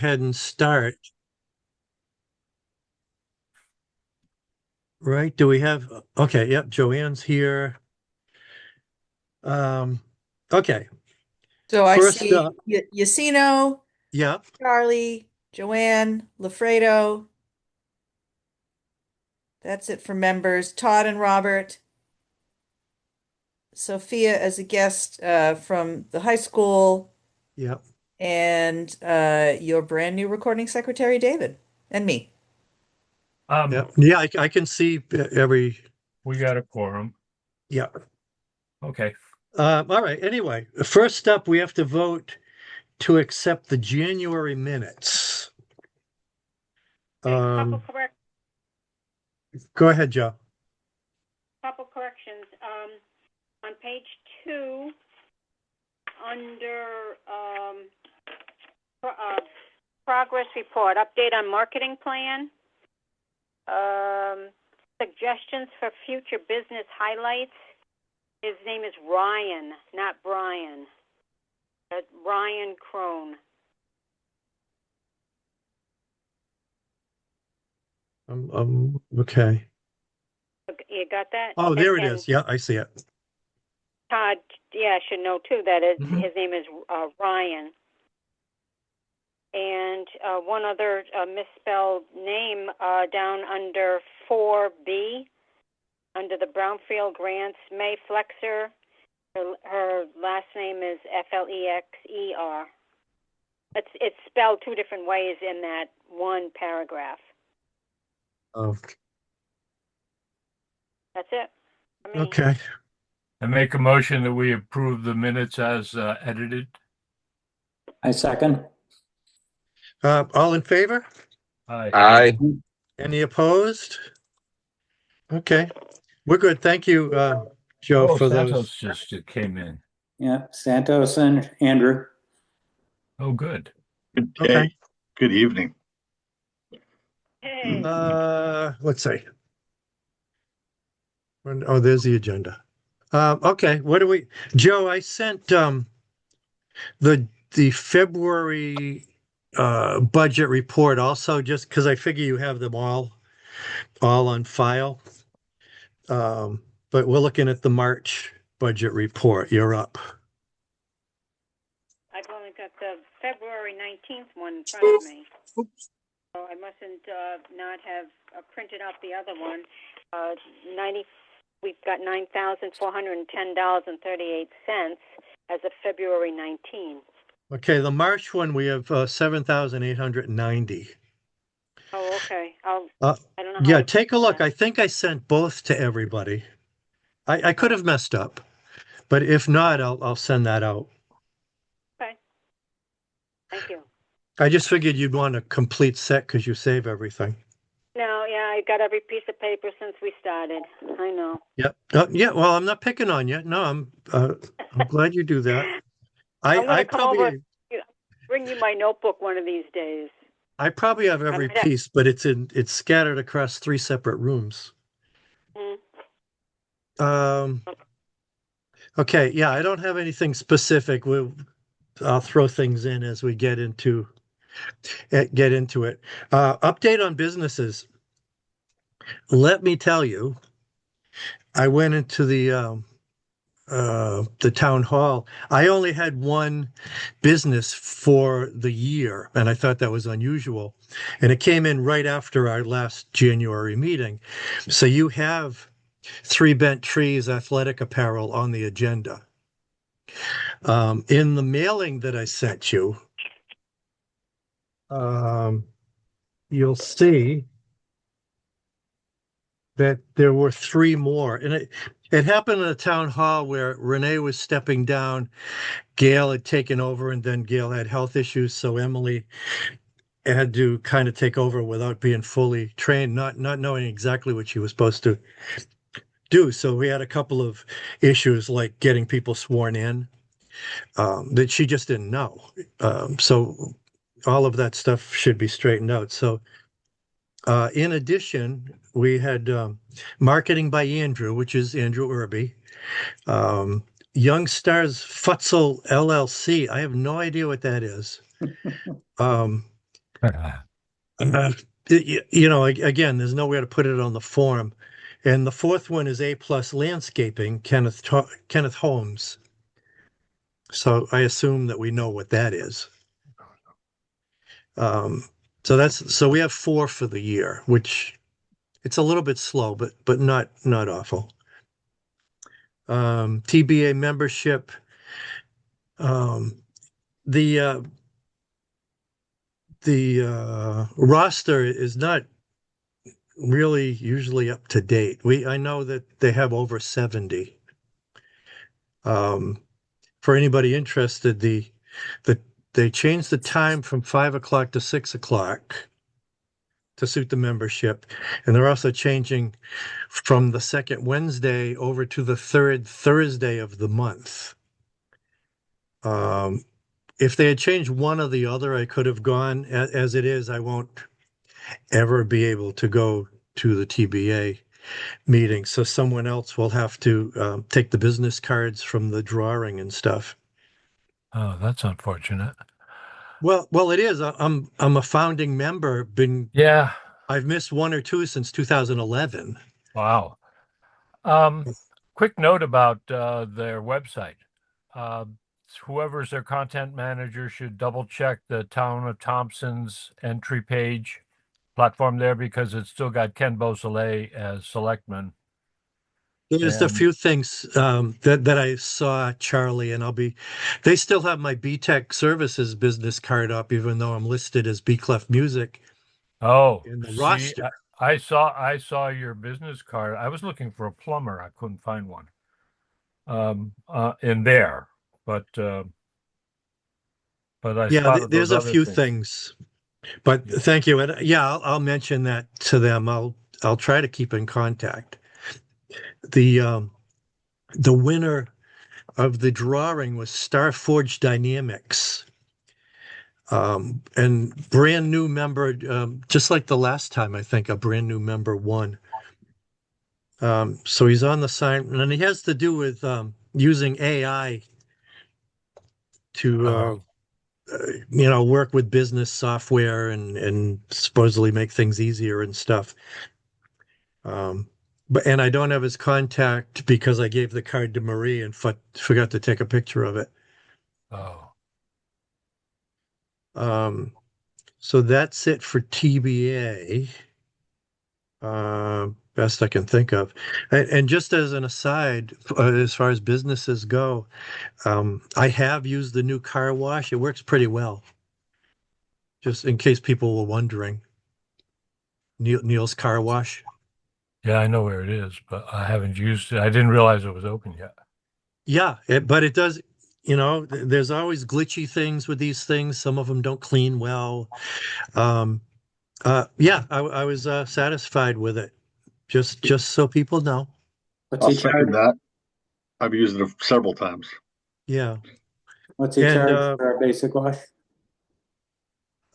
ahead and start. Right? Do we have, okay, yep, Joanne's here. Um, okay, So I first see up, Yacino, yeah, Charlie, Joanne, Lafredo. That's it for members. Todd and Robert. Sophia as a guest from the high school, yeah, and your brand new recording secretary, David, and me. yeah, yeah, I can see every, We got a quorum. yeah. Okay. All right, anyway, first up, we have to vote to accept the January minutes. Couple Um, correct, Go ahead, Joe. couple corrections. On page 2, under progress report, update on marketing plan, suggestions for future business highlights. His name is Ryan, not Brian. Ryan Crone. Okay. You got that? Oh, there it And is. Yeah, I see it. Todd, yeah, should know too that Mhm. his name is Ryan. And one other misspelled name down under 4B, under the Brownfield Grants, May Flexer. Her last name is Flexer. It's spelled two different ways in that one paragraph. Oh, That's it. okay. I make a motion that we approve the minutes as edited. I second. All in favor? Aye. Aye. Any opposed? Okay, we're good. Thank you, Joe, Oh, for Santos those. just came in. Yeah, Santos and Andrew. Oh, good. Good day. Okay. Good evening. Hey, Let's see. Oh, there's the agenda. Okay, what do we, Joe, I sent the February budget report also, just because I figure you have them all on file. But we're looking at the March budget report. You're up. I've only got the February 19th one in front of me. So I mustn't not have printed out the other one. 90. We've got $9,410.38 as of February 19th. Okay, the March one, we have 7,890. Oh, okay. I don't know. Yeah, take a look. I think I sent both to everybody. I could have messed up, but if not, I'll send that out. Okay. Thank you. I just figured you'd want a complete set because you save everything. No, yeah, I got every piece of paper since we started. I know. Yep. Yeah. Well, I'm not picking on you. No, I'm glad you do that. I'm I going to come over, probably bring you my notebook one of these days. I probably have every might have- piece, but it's scattered across 3 separate rooms. Mm. Okay, yeah, I don't have anything specific. I'll throw things in as we get into it. Update on businesses. Let me tell you, I went into the town hall. I only had one business for the year, and I thought that was unusual. And it came in right after our last January meeting. So you have Three Bent Trees athletic apparel on the agenda. In the mailing that I sent you, you'll see that there were 3 more. And it happened in a town hall where Renee was stepping down. Gail had taken over, and then Gail had health issues. So Emily had to kind of take over without being fully trained, not knowing exactly what she was supposed to do. So we had a couple of issues like getting people sworn in that she just didn't know. So all of that stuff should be straightened out. So in addition, we had marketing by Andrew, which is Andrew Irby. Young Stars Futsal LLC. I have no idea what that is. Uh, again, there's nowhere to put it on the form. And the fourth one is A plus landscaping, Kenneth Holmes. So I assume that we know what that is. Um, so we have four for the year, which it's a little bit slow, but not awful. TBA membership. Um, the roster is not really usually up to date. I know that they have over 70. For anybody interested, the they changed the time from 5 o'clock to 6 o'clock to suit the membership, and they're also changing from the second Wednesday over to the third Thursday of the month. If they had changed one or the other, I could have gone. As it is, I won't ever be able to go to the TBA meeting, so someone else will have to take the business cards from the drawing and stuff. Oh, that's unfortunate. Well, it is. I'm a founding member. Yeah. I've missed one or two since 2011. Wow. Quick note about their website. Uh, Whoever's their content manager should double check the Town of Thompson's entry page platform there because it's still got Ken Beausoleil as selectman. There's a And few things that I saw, Charlie, and they still have my B-Tech Services business card up, even though I'm listed as B Clef Music oh, in the see, roster. I saw your business card. I was looking for a plumber. I couldn't find one in there, but I Yeah, spotted those there's a other few things. things, but Yeah. thank you. And yeah, I'll mention that to them. I'll try to keep in contact. The winner of the drawing was Starforge Dynamics. And brand new member, just like the last time, I think a brand new member won. So he's on the sign, and he has to do with using AI to work with business software and supposedly make things easier and stuff. And I don't have his contact because I gave the card to Marie and forgot to take a picture of it. Oh, So that's it for TBA. Best I can think of. And just as an aside, as far as businesses go, I have used the new car wash. It works pretty well. Just in case people were wondering, Neil's Car Wash. yeah, I know where it is, but I haven't used it. I didn't realize it was open yet. Yeah, but it does. There's always glitchy things with these things. Some of them don't clean well. Um, yeah, I was satisfied with it. Just so people know. What's I'll he charge? second that. I've used it several times. Yeah. What's he And charge for a basic wash?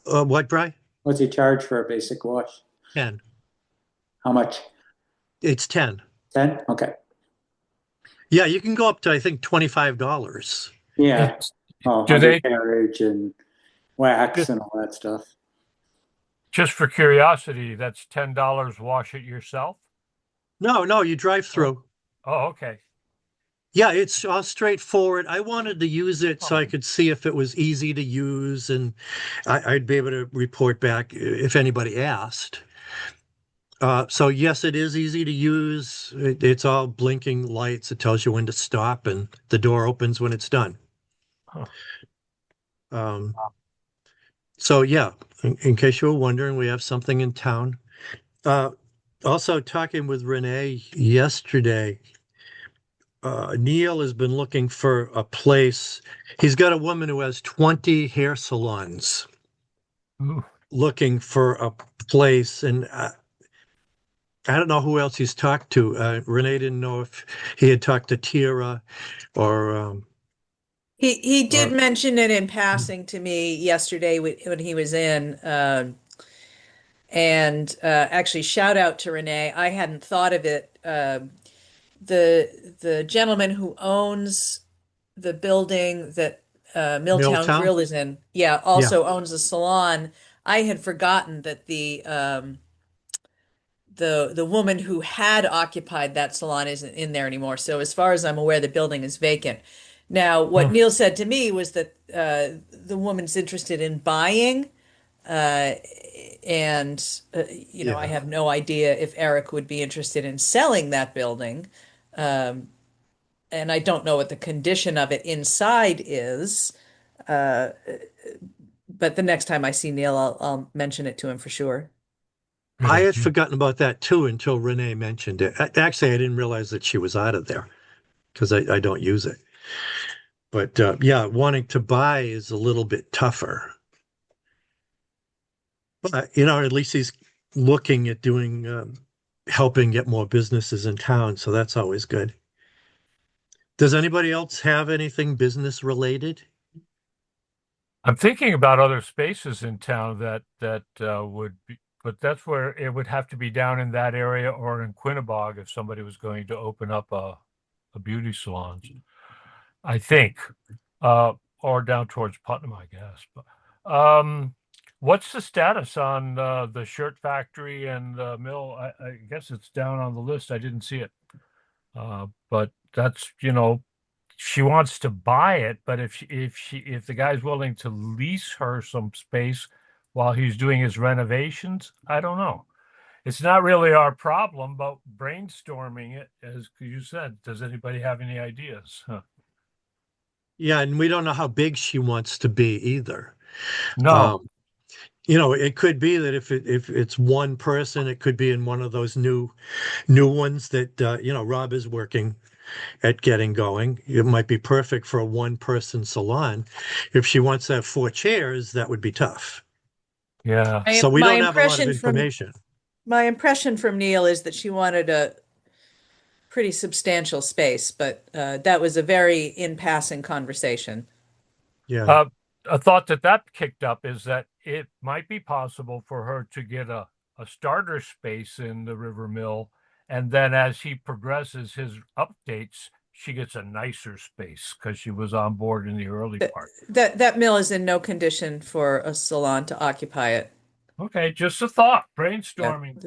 what, Bry? What's he charge for a basic wash? 10. How much? It's 10. 10? Okay. Yeah, you can go up to I think $25. Yeah. It's- Oh, do they, undercarriage and wax and all that stuff. just for curiosity, that's $10 wash it yourself? No, you drive through. Oh, okay. Yeah, it's all straightforward. I wanted to use it so I Oh. could see if it was easy to use and I'd be able to report back if anybody asked. So yes, it is easy to use. It's all blinking lights. It tells you when to stop and the door opens when it's done. Huh. Um, so yeah, in case you were wondering, we have something in town. Uh, Also talking with Renee yesterday, Neil has been looking for a place. He's got a woman who has 20 hair salons Ooh. looking for a place. And I don't know who else he's talked to. Renee didn't know if he had talked to Tira or He did or mention it in passing to me yesterday when he was in. And actually, shout out to Renee. I hadn't thought of it. The gentleman who owns the building that Milltown Milltown. Grill is in, yeah, Yeah. also owns a salon. I had forgotten that the woman who had occupied that salon isn't in there anymore. So as far as I'm aware, the building is vacant. Now, what Hmm. Neil said to me was that the woman's interested in buying, uh, and I Yeah. have no idea if Eric would be interested in selling that building. Um, and I don't know what the condition of it inside is. Uh, but the next time I see Neil, I'll mention it to him for sure. Good I had idea. forgotten about that too until Renee mentioned it. Actually, I didn't realize that she was out of there because I don't use it. But yeah, wanting to buy is a little bit tougher. But at least he's looking at doing helping get more businesses in town, so that's always good. Does anybody else have anything business related? I'm thinking about other spaces in town that would be, but that's where it would have to be down in that area or in Quinnebog if somebody was going to open up a beauty salon. I think, or down towards Putnam, I guess. But what's the status on the shirt factory and the mill? I guess it's down on the list. I didn't see it, but that's she wants to buy it, but if the guy's willing to lease her some space while he's doing his renovations, I don't know. It's not really our problem, but brainstorming it, as you said, does anybody have any ideas? Huh. Yeah, and we don't know how big she wants to be either. No. It could be that if it's one person, it could be in one of those new ones that Rob is working at getting going. It might be perfect for a one-person salon. If she wants to have 4 chairs, that would be tough. Yeah. So we My don't have a lot of impression from information. my impression from Neil is that she wanted a pretty substantial space, but that was a very in passing conversation. Yeah. Uh, a thought that kicked up is that it might be possible for her to get a starter space in the River Mill, and then as he progresses his updates, she gets a nicer space because she was on board in the early That, part. that mill is in no condition for a salon to occupy it. Okay, just a thought, Yeah. brainstorming.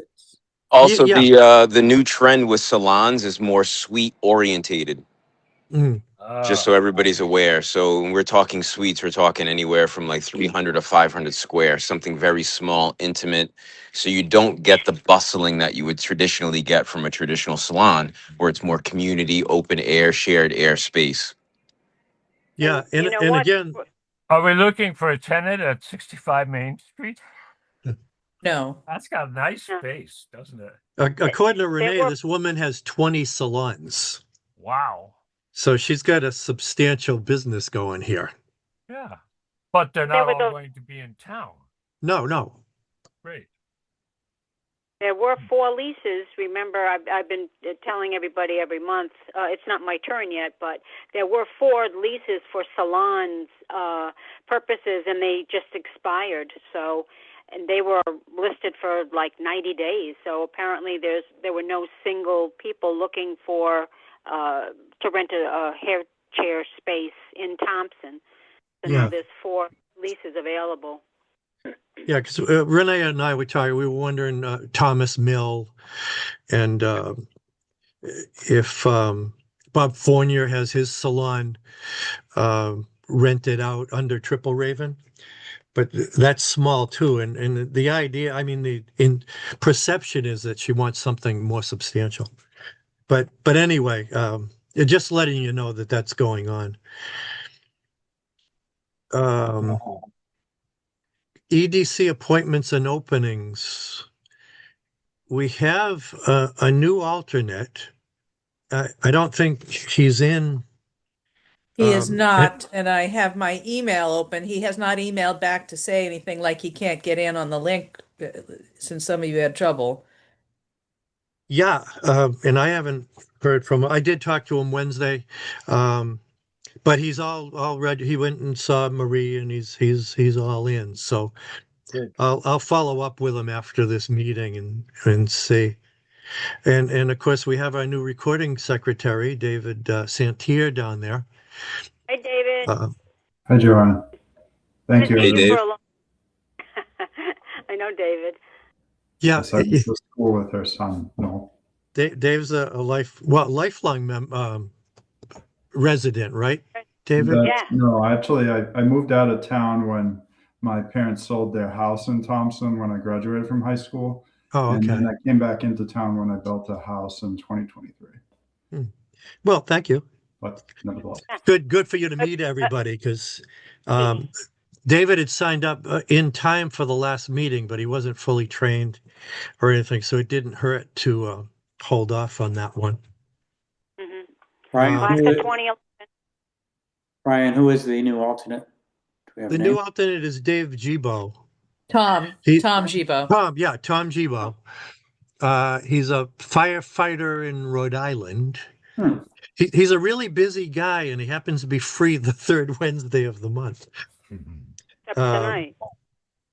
Also, Yeah. the new trend with salons is more suite orientated, Mm. just so everybody's aware. So when we're talking suites, we're talking anywhere from like 300 to 500 square, something very small, intimate. So you don't get the bustling that you would traditionally get from a traditional salon, where it's more community, open air, shared air space. Yeah. And you know what? Again, Are we looking for a tenant at 65 Main Street? No. That's got a nice Yeah. space, doesn't it? according to There Renee, were this woman has 20 salons. Wow. So she's got a substantial business going here. Yeah. But they're there not were all those going to be in town. No. Great. There were 4 leases. Remember, I've been telling everybody every month. It's not my turn yet, but there were 4 leases for salons purposes, and they just expired. So, and they were listed for like 90 days. So apparently, there were no single people looking for to rent a hair chair space in Thompson. So now Yeah. there's 4 leases available. Yeah, because Renee and I were talking, we were wondering Thomas Mill and if Bob Fournier has his salon rented out under Triple Raven, but that's small too. And the idea, I mean, the in perception is that she wants something more substantial. But anyway, just letting you know that that's going on. EDC appointments and openings. We have a new alternate. I don't think he's in. He is Um, not, and I have my email open. He has not emailed back to say anything like he can't get in on the link since some of you had trouble. Yeah, and I haven't heard from him. I did talk to him Wednesday, but he's all ready. He went and saw Marie, and he's all in. So Good. I'll follow up with him after this meeting and see. And of course we have our new recording secretary, David Santier, down there. Hi, David. Uh, Hi, Joanna. Thank Haven't you. seen Hey, you for Dave. a long. I know David. Yeah, Yes, I went to school with her son. No. Dave's a lifelong resident, right, David? That's, Yeah. no, actually, I moved out of town when my parents sold their house in Thompson when I graduated from high school. Oh, And then okay. I came back into town when I built a house in 2023. Hmm. Well, thank you. But nevertheless, Good for you to meet everybody, because um, David had signed up in time for the last meeting, but he wasn't fully trained or anything, so it didn't hurt to hold off on that one. Mm-hmm. Brian, Class who of is, 2011. Brian, who is the new alternate? Do we have The a new name? alternate is Dave Gibo. Tom He, Gibo. Tom Gibo. He's a firefighter in Rhode Island. Hmm. He's a really busy guy, and he happens to be free the third Wednesday of the month. Except Um, tonight.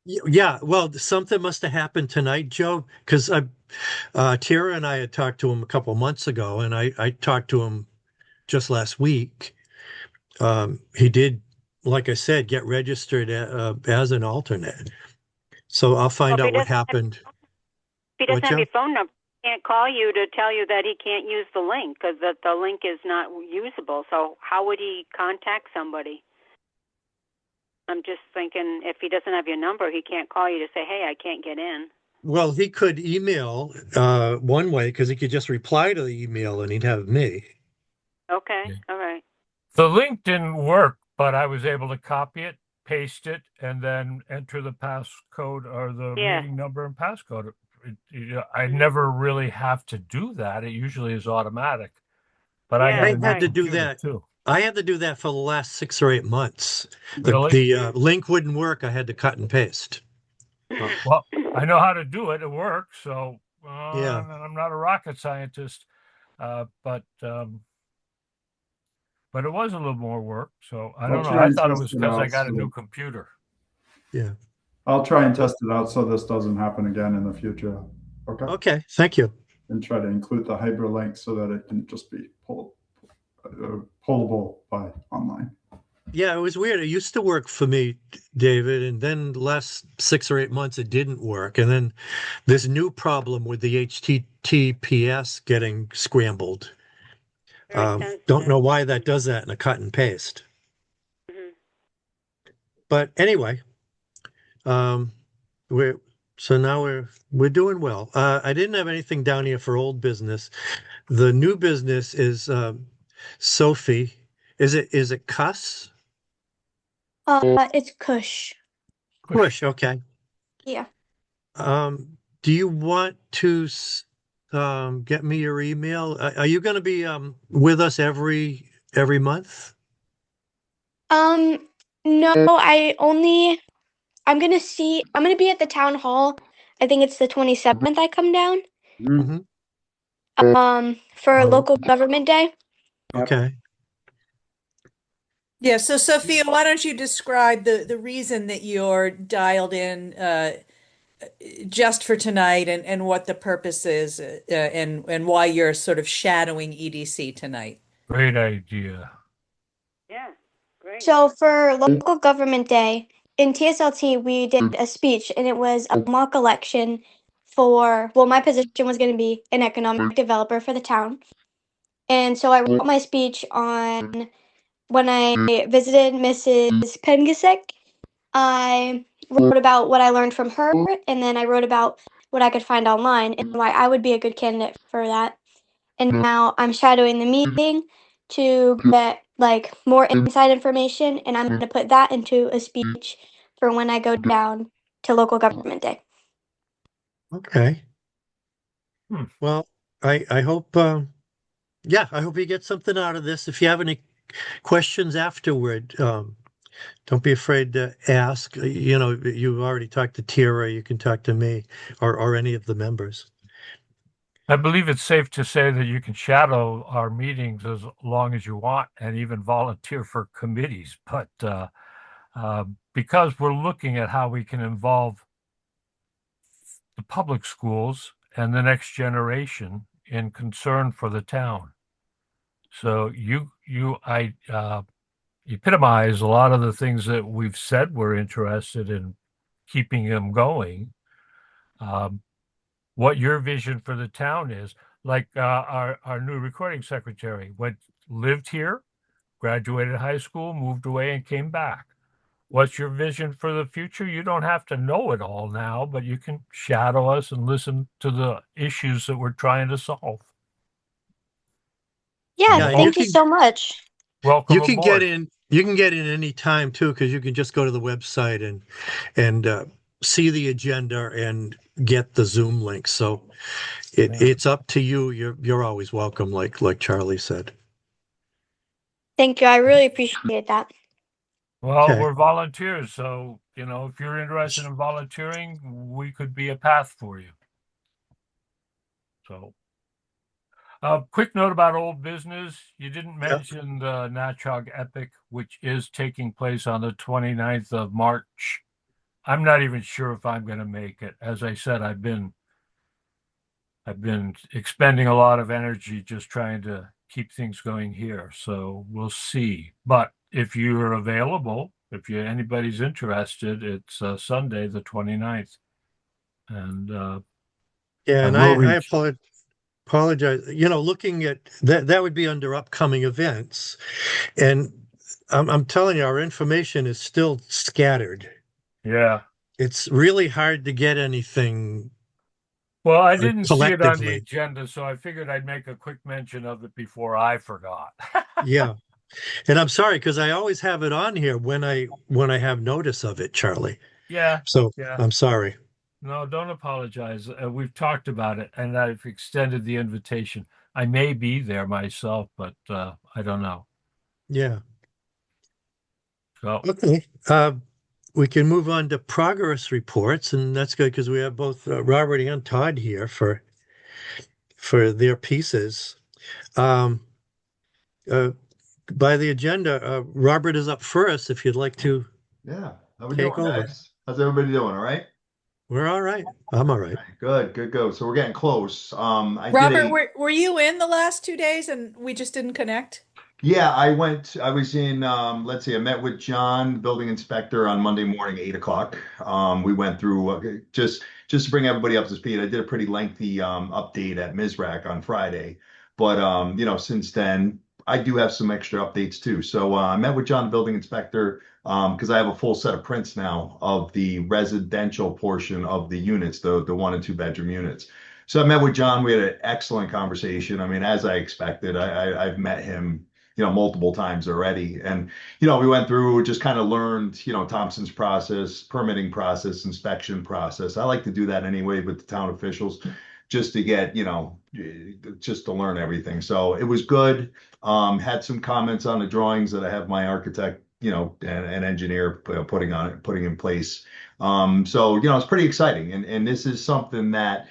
Yeah, well, something must have happened tonight, Joe, because Tara and I had talked to him a couple months ago, and I talked to him just last week. He did, like I said, get registered as an alternate. So I'll find Well, out what happened. if he doesn't What, have Joe? your phone number, he can't call you to tell you that he can't use the link because the link is not usable. So how would he contact somebody? I'm just thinking if he doesn't have your number, he can't call you to say, hey, I can't get in. Well, he could email one way, because he could just reply to the email and he'd have me. Okay. Yeah. All right. The link didn't work, but I was able to copy it, paste it, and then enter the passcode or the Yeah. meeting number and passcode. I never really have to do that. It usually is automatic. But I Yeah, got a I new had to do computer that. too. I had to do that for the last 6 or 8 months. Really? The link wouldn't work. I had to cut and paste. Well, I know how to do it. It works. So Yeah. I'm not a rocket scientist, but it was a little more work. So I don't know. try I and thought it test was it because I out, got a so new computer. Yeah. I'll try and test it out so this doesn't happen again in the future. Okay. Okay. Thank you. And try to include the hyperlink so that it can just be pullable by online. Yeah, it was weird. It used to work for me, David, and then the last 6 or 8 months it didn't work. And then this new problem with the HTTPS getting scrambled. Very sensitive. Don't know why that does that in a cut and paste. Mhm. But anyway, now we're doing well. I didn't have anything down here for old business. The new business is Sophie. Is it Cuss? It's Kush. Push, okay. Yeah. Do you want to get me your email? Are you going to be with us every month? No, I'm gonna be at the town hall. I think it's the 27th I come down. Mm-hmm. For Oh. local government day. Yep. Okay. Yeah, so Sophia, why don't you describe the reason that you're dialed in just for tonight and what the purpose is and why you're sort of shadowing EDC tonight? Great idea. Yeah. Great. So for local government day in TSLT, we did a speech, and it was a mock election for. Well, my position was going to be an economic developer for the town, and so I wrote my speech on when I visited Mrs. Pengasek. I wrote about what I learned from her, and then I wrote about what I could find online and why I would be a good candidate for that. And now I'm shadowing the meeting to get like more inside information, and I'm going to put that into a speech for when I go down to local government day. Okay. Hmm. Well, I hope I hope you get something out of this. If you have any questions afterward, don't be afraid to ask. You've already talked to Tira, you can talk to me or any of the members. I believe it's safe to say that you can shadow our meetings as long as you want and even volunteer for committees. But because we're looking at how we can involve the public schools and the next generation in concern for the town. So you epitomize a lot of the things that we've said we're interested in keeping them going. um, what your vision for the town is. Like our new recording secretary lived here, graduated high school, moved away, and came back. What's your vision for the future? You don't have to know it all now, but you can shadow us and listen to the issues that we're trying to solve. Yeah, Yeah, and thank you so much. Welcome you can get aboard. in. You can get in any time too, because you can just go to the website and see the agenda and get the Zoom link. So Yeah. it's up to you. You're always welcome, like Charlie said. Thank you. I really appreciate that. Well, Okay. we're volunteers, so if you're interested in volunteering, we could be a path for you. So, quick note about old business. You didn't mention the Natchog Epic, which is taking place on the 29th of March. I'm not even sure if I'm going to make it. As I said, I've been expending a lot of energy just trying to keep things going here. So we'll see. But if you're available, if anybody's interested, it's Sunday, the 29th. And Yeah, and will I reach. apologize. Looking at that would be under upcoming events, and I'm telling you, our information is still scattered. Yeah. It's really hard to get anything Well, I didn't see it on the collectively. agenda, so I figured I'd make a quick mention of it before I forgot. Yeah. And I'm sorry because I always have it on here when I have notice of it, Charlie. Yeah. So Yeah. I'm sorry. No, don't apologize. We've talked about it, and I've extended the invitation. I may be there myself, but I don't know. Yeah. So, Okay. We can move on to progress reports, and that's good because we have both Robert and Todd here for their pieces. Um, uh, by the agenda, Robert is up first. If you'd like to Yeah. How we doing, take over, guys? How's everybody doing? All right? we're all right. I'm all right. Good, good, good. So we're getting close. I did Robert, a were you in the last 2 days and we just didn't connect? Yeah, I was in, let's see, I met with John, the building inspector, on Monday morning, 8 o'clock. We went through just to bring everybody up to speed. I did a pretty lengthy update at Mizrac on Friday, but since then I do have some extra updates too. So I met with John, the building inspector, because I have a full set of prints now of the residential portion of the units, the 1 and 2 bedroom units. So I met with John. We had an excellent conversation. I mean, as I expected, I've met him multiple times already. And, we went through, just kind of learned, Thompson's process, permitting process, inspection process. I like to do that anyway with the town officials just to get, just to learn everything. So it was good. Had some comments on the drawings that I have my architect, and engineer putting in place. So, it's pretty exciting. And this is something that,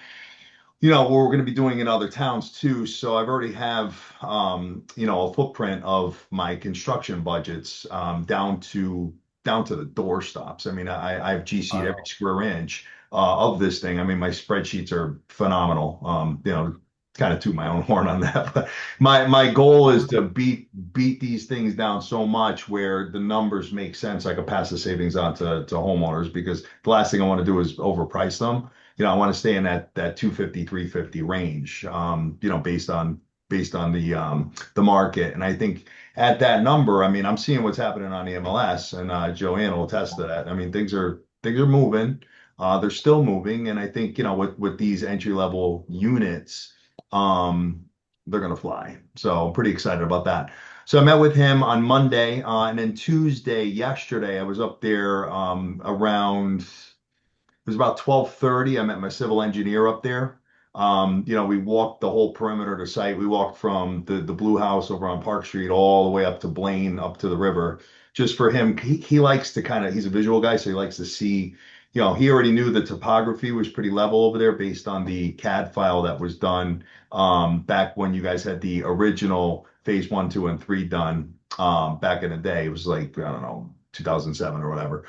we're going to be doing in other towns too. So I've already have, a footprint of my construction budgets down to the door stops. I mean, I have GC'd every square inch of this thing. I mean, my spreadsheets are phenomenal. Kind of toot my own horn on that, but my goal is to beat these things down so much where the numbers make sense. I could pass the savings on to homeowners, because the last thing I want to do is overprice them. I want to stay in that 250, 350 range, based on the market. And I think at that number, I mean, I'm seeing what's happening on the MLS, and Joanne will attest to that. I mean, things are moving. They're still moving, and I think with these entry level units, they're gonna fly. So I'm pretty excited about that. So I met with him on Monday, and then Tuesday, yesterday, I was up there around. It was about 12:30. I met my civil engineer up there. We walked the whole perimeter of the site. We walked from the Blue House over on Park Street all the way up to Blaine, up to the river. Just for him, he likes to he's a visual guy, so he likes to see, he already knew the topography was pretty level over there based on the CAD file that was done back when you guys had the original phase 1, 2, and 3 done back in the day. It was like, I don't know, 2007 or whatever.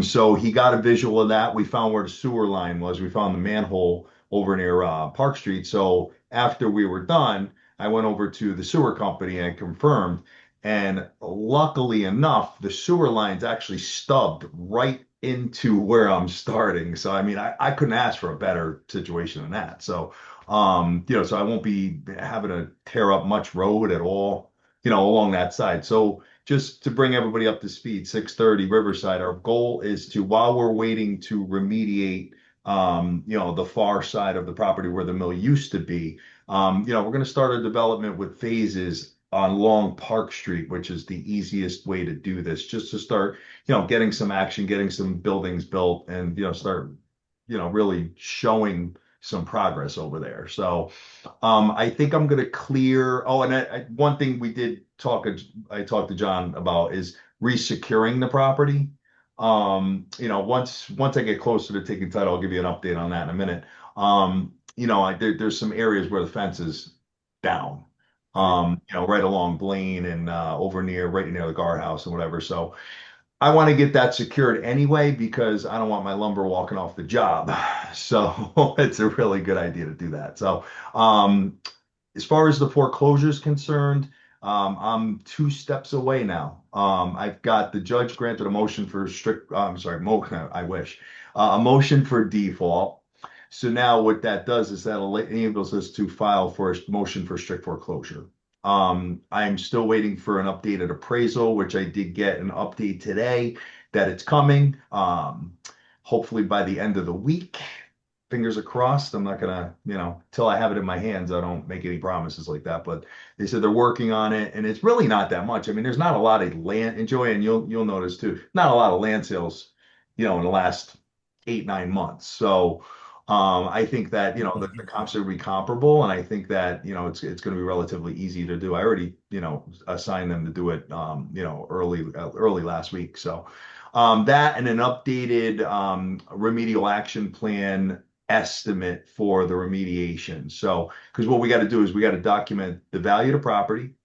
So he got a visual of that. We found where the sewer line was. We found the manhole over near Park Street. So after we were done, I went over to the sewer company and confirmed. And luckily enough, the sewer line's actually stubbed right into where I'm starting. So I mean, I couldn't ask for a better situation than that. So so I won't be having to tear up much road at all, along that side. So just to bring everybody up to speed, 630 Riverside, our goal is to, while we're waiting to remediate the far side of the property where the mill used to be, we're going to start a development with phases on Long Park Street, which is the easiest way to do this, just to start getting some action, getting some buildings built, and start really showing some progress over there. So I think I'm going to clear. Oh, and one thing we did talk, I talked to John about is resecuring the property. Once I get closer to taking title, I'll give you an update on that in a minute. There's some areas where the fence is down. Right along Blaine and right near the guardhouse and whatever. So I want to get that secured anyway because I don't want my lumber walking off the job. So it's a really good idea to do that. So as far as the foreclosure is concerned, I'm 2 steps away now. I've got the judge granted a motion for I'm sorry, I wish, a motion for default. So now what that does is that enables us to file for a motion for strict foreclosure. I'm still waiting for an updated appraisal, which I did get an update today that it's coming. Hopefully by the end of the week. Fingers are crossed. I'm not gonna, till I have it in my hands, I don't make any promises like that. But they said they're working on it, and it's really not that much. I mean, there's not a lot of land. And Joanne, you'll notice too, not a lot of land sales, in the last 8, 9 months. So I think that the comps are gonna be comparable, and I think that it's going to be relatively easy to do. I already assigned them to do it early last week. So that and an updated remedial action plan estimate for the remediation. So, because what we got to do is we got to document the value of the property,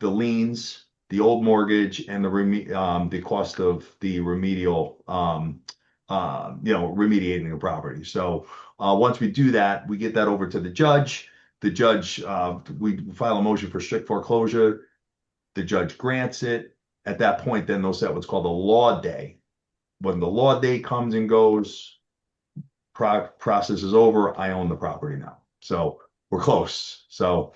the liens, the old mortgage, and the cost of the remediating the property. So, once we do that, we get that over to the judge. The judge, we file a motion for strict foreclosure. The judge grants it. At that point, then they'll set what's called a law day. When the law day comes and goes, process is over. I own the property now. So we're close. So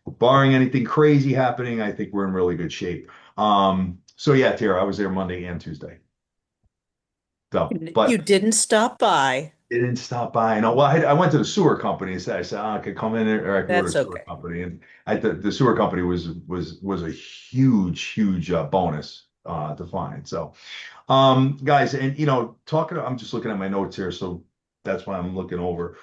barring anything crazy happening, I think we're in really good shape. So yeah, Tara, I was there Monday and Tuesday. So, You but didn't stop by. didn't stop by. No, well, I went to the sewer company and said, I could come in or I could go to That's the sewer okay. company. And the sewer company was a huge bonus to find. So guys, and I'm just looking at my notes here, so that's why I'm looking over.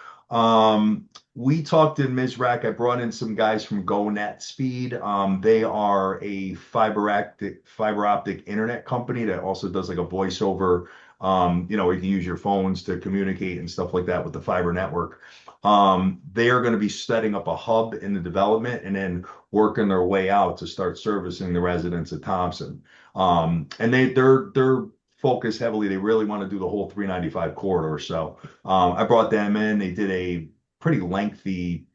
We talked in Mizrac. I brought in some guys from GoNet Speed. They are a fiber optic internet company that also does like a voiceover, where you can use your phones to communicate and stuff like that with the fiber network. They are going to be setting up a hub in the development and then working their way out to start servicing the residents of Thompson. And they're focused heavily. They really want to do the whole 395 corridor. So I brought them in. They did a pretty lengthy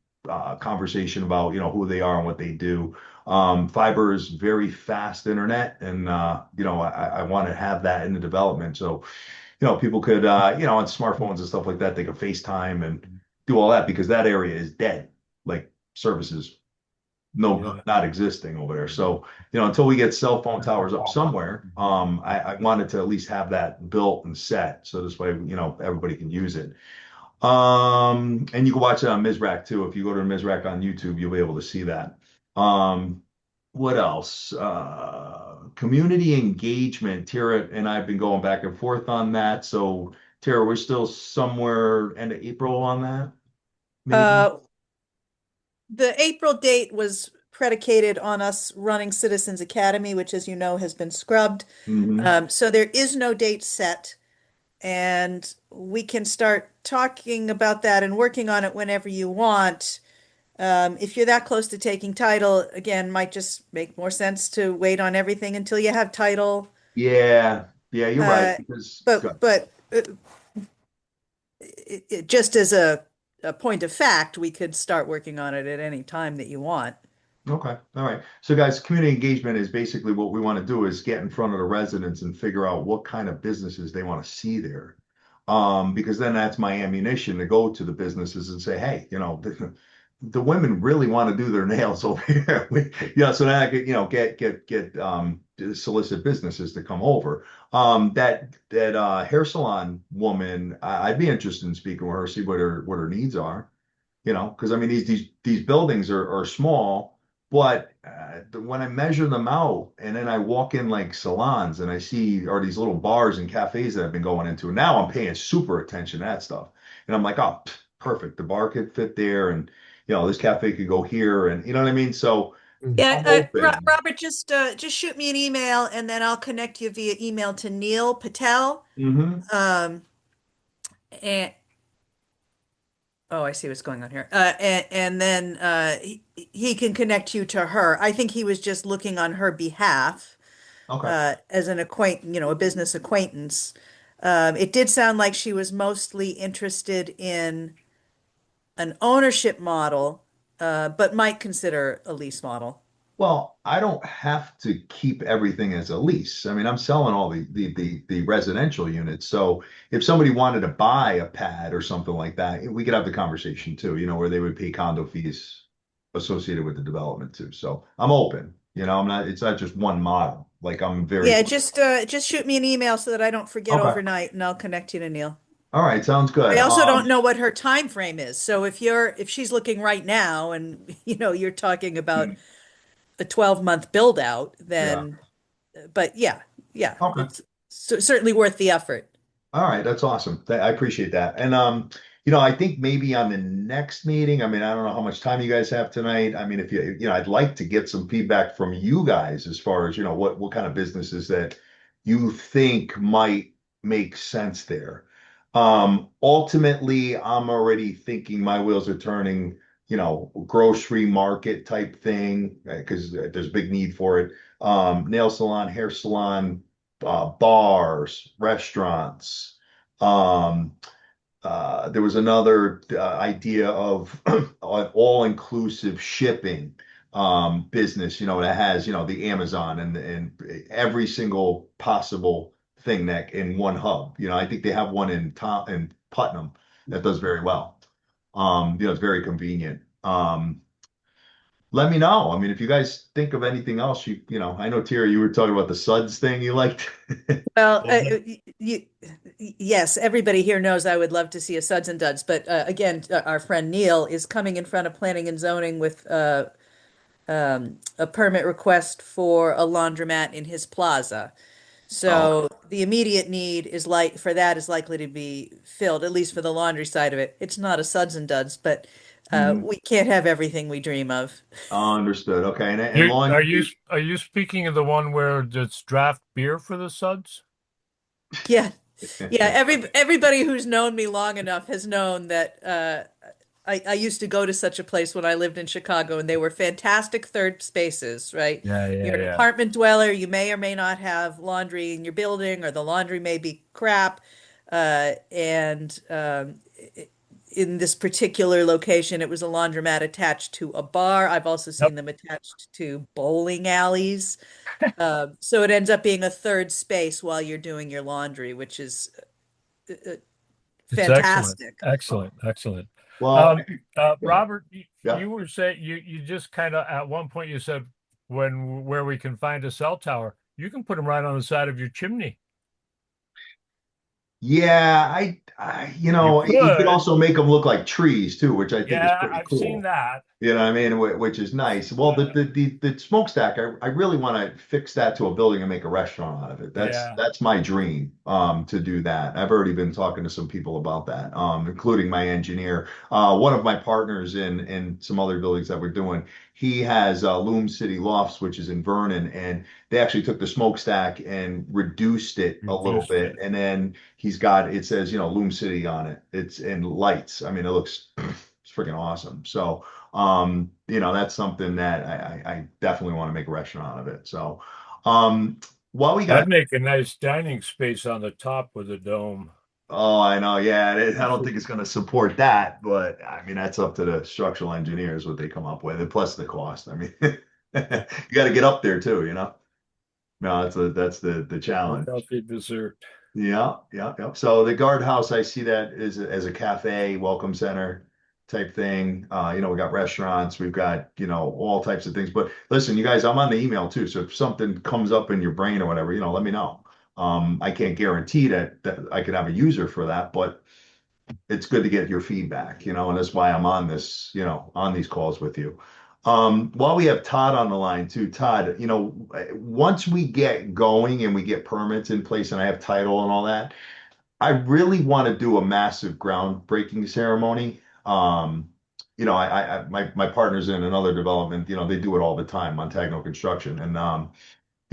conversation about who they are and what they do. Fiber is very fast internet, and I want to have that in the development. So people could on smartphones and stuff like that, they could FaceTime and do all that because that area is dead, like services not existing over there. So, until we get cell phone towers up somewhere, I wanted to at least have that built and set. So this way, everybody can use it. And you can watch it on Mizrac too. If you go to Mizrac on YouTube, you'll be able to see that. What else? Community engagement. Tara and I have been going back and forth on that. So Tara, we're still somewhere end of April on that. Maybe? The April date was predicated on us running Citizens Academy, which, as you know, has been scrubbed. Mhm. So there is no date set, and we can start talking about that and working on it whenever you want. If you're that close to taking title, again, might just make more sense to wait on everything until you have title. Yeah, you're right. Uh, Because just as a point of fact, we could start working on it at any time that you want. Okay, all right. So guys, community engagement is basically what we want to do is get in front of the residents and figure out what kind of businesses they want to see there. Because then that's my ammunition to go to the businesses and say, hey, the women really want to do their nails over here. So then I could, get solicit businesses to come over. That hair salon woman, I'd be interested in speaking with her, see what her needs are. Because I mean these buildings are small, but when I measure them out and then I walk in like salons and I see or these little bars and cafes that I've been going into, and now I'm paying super attention to that stuff, and I'm like, oh, perfect, the bar could fit there, and this cafe could go here, and you know what I mean. So Yeah, I'm open. Robert, just shoot me an email and then I'll connect you via email to Neil Patel. Hmm. Um, and oh, I see what's going on here. And then he can connect you to her. I think he was just looking on her behalf Okay. as an a business acquaintance. It did sound like she was mostly interested in an ownership model, but might consider a lease model. Well, I don't have to keep everything as a lease. I mean, I'm selling all the residential units. So if somebody wanted to buy a pad or something like that, we could have the conversation too, where they would pay condo fees associated with the development too. So I'm open. it's not just one model. Like I'm very Yeah, just shoot me an email so that I don't forget okay. overnight, and I'll connect you to Neil. All right, sounds I good. also don't know what her time frame is. So if she's looking right now and you're talking about a 12-month build out, Yeah. then but yeah, Okay. it's certainly worth the effort. All right, that's awesome. I appreciate that. And I think maybe on the next meeting, I mean, I don't know how much time you guys have tonight. I mean, if I'd like to get some feedback from you guys as far as, what kind of businesses that you think might make sense there. Ultimately, I'm already thinking my wheels are turning, grocery market type thing, because there's a big need for it. Nail salon, hair salon, bars, restaurants. Um, there was another idea of an all-inclusive shipping business, that has, the Amazon and every single possible thing that in one hub. I think they have one in Putnam that does very well. It's very convenient. Let me know. I mean, if you guys think of anything else, I know Terry, you were talking about the Suds thing you liked. Well, yes, everybody here knows I would love to see a Suds and Duds, but again, our friend Neil is coming in front of Planning and Zoning with a permit request for a laundromat in his plaza. Oh, So the immediate need is like for that is likely to be filled, at least for the laundry side of it. It's not a Suds and Duds, but mhm. we can't have everything we dream of. Understood. Okay. And You laundry. are you speaking of the one where it's draft beer for the suds? Yeah. Yeah, everybody who's known me long enough has known that I used to go to such a place when I lived in Chicago, and they were fantastic third spaces, right? Yeah, yeah, You're an yeah. apartment dweller, you may or may not have laundry in your building, or the laundry may be crap. And in this particular location, it was a laundromat attached to a bar. I've also Yep. seen them attached to bowling alleys. So it ends up being a third space while you're doing your laundry, which is It's excellent. fantastic. Excellent. Excellent. Well, Um, yeah. Robert, Yeah. you were saying you just kind of at one point you said where we can find a cell tower, you can put them right on the side of your chimney. Yeah, You you could could. also make them look like trees too, which I think is Yeah, pretty I've seen cool. that. You know what I mean? Which is nice. Well, Uh, the smokestack, I really want to fix that to a building and make a restaurant out of it. That's yeah. that's my dream, to do that. I've already been talking to some people about that, including my engineer. One of my partners in some other buildings that we're doing, he has Loom City Lofts, which is in Vernon, and they actually took the smokestack and reduced it a little Reduced bit, it. and then it says, Loom City on it. It's in lights. I mean, it looks it's freaking awesome. So that's something that I definitely want to make a restaurant out of it. So, while we got, I'd make a nice dining space on the top with a dome. Oh, I know. Yeah, I don't think it's going to support that, but I mean, that's up to the structural engineers what they come up with, and plus the cost. I mean, you got to get up there too, you know? No, that's the challenge. Coffee dessert. Yeah, yeah, yeah. So the guardhouse, I see that as a cafe, welcome center type thing. We got restaurants, we've got, all types of things. But listen, you guys, I'm on the email too. So if something comes up in your brain or whatever, let me know. I can't guarantee that I could have a user for that, but it's good to get your feedback, and that's why I'm on this, on these calls with you. While we have Todd on the line too, Todd, once we get going and we get permits in place and I have title and all that, I really want to do a massive groundbreaking ceremony. My partner's in another development, they do it all the time, Montagno Construction. And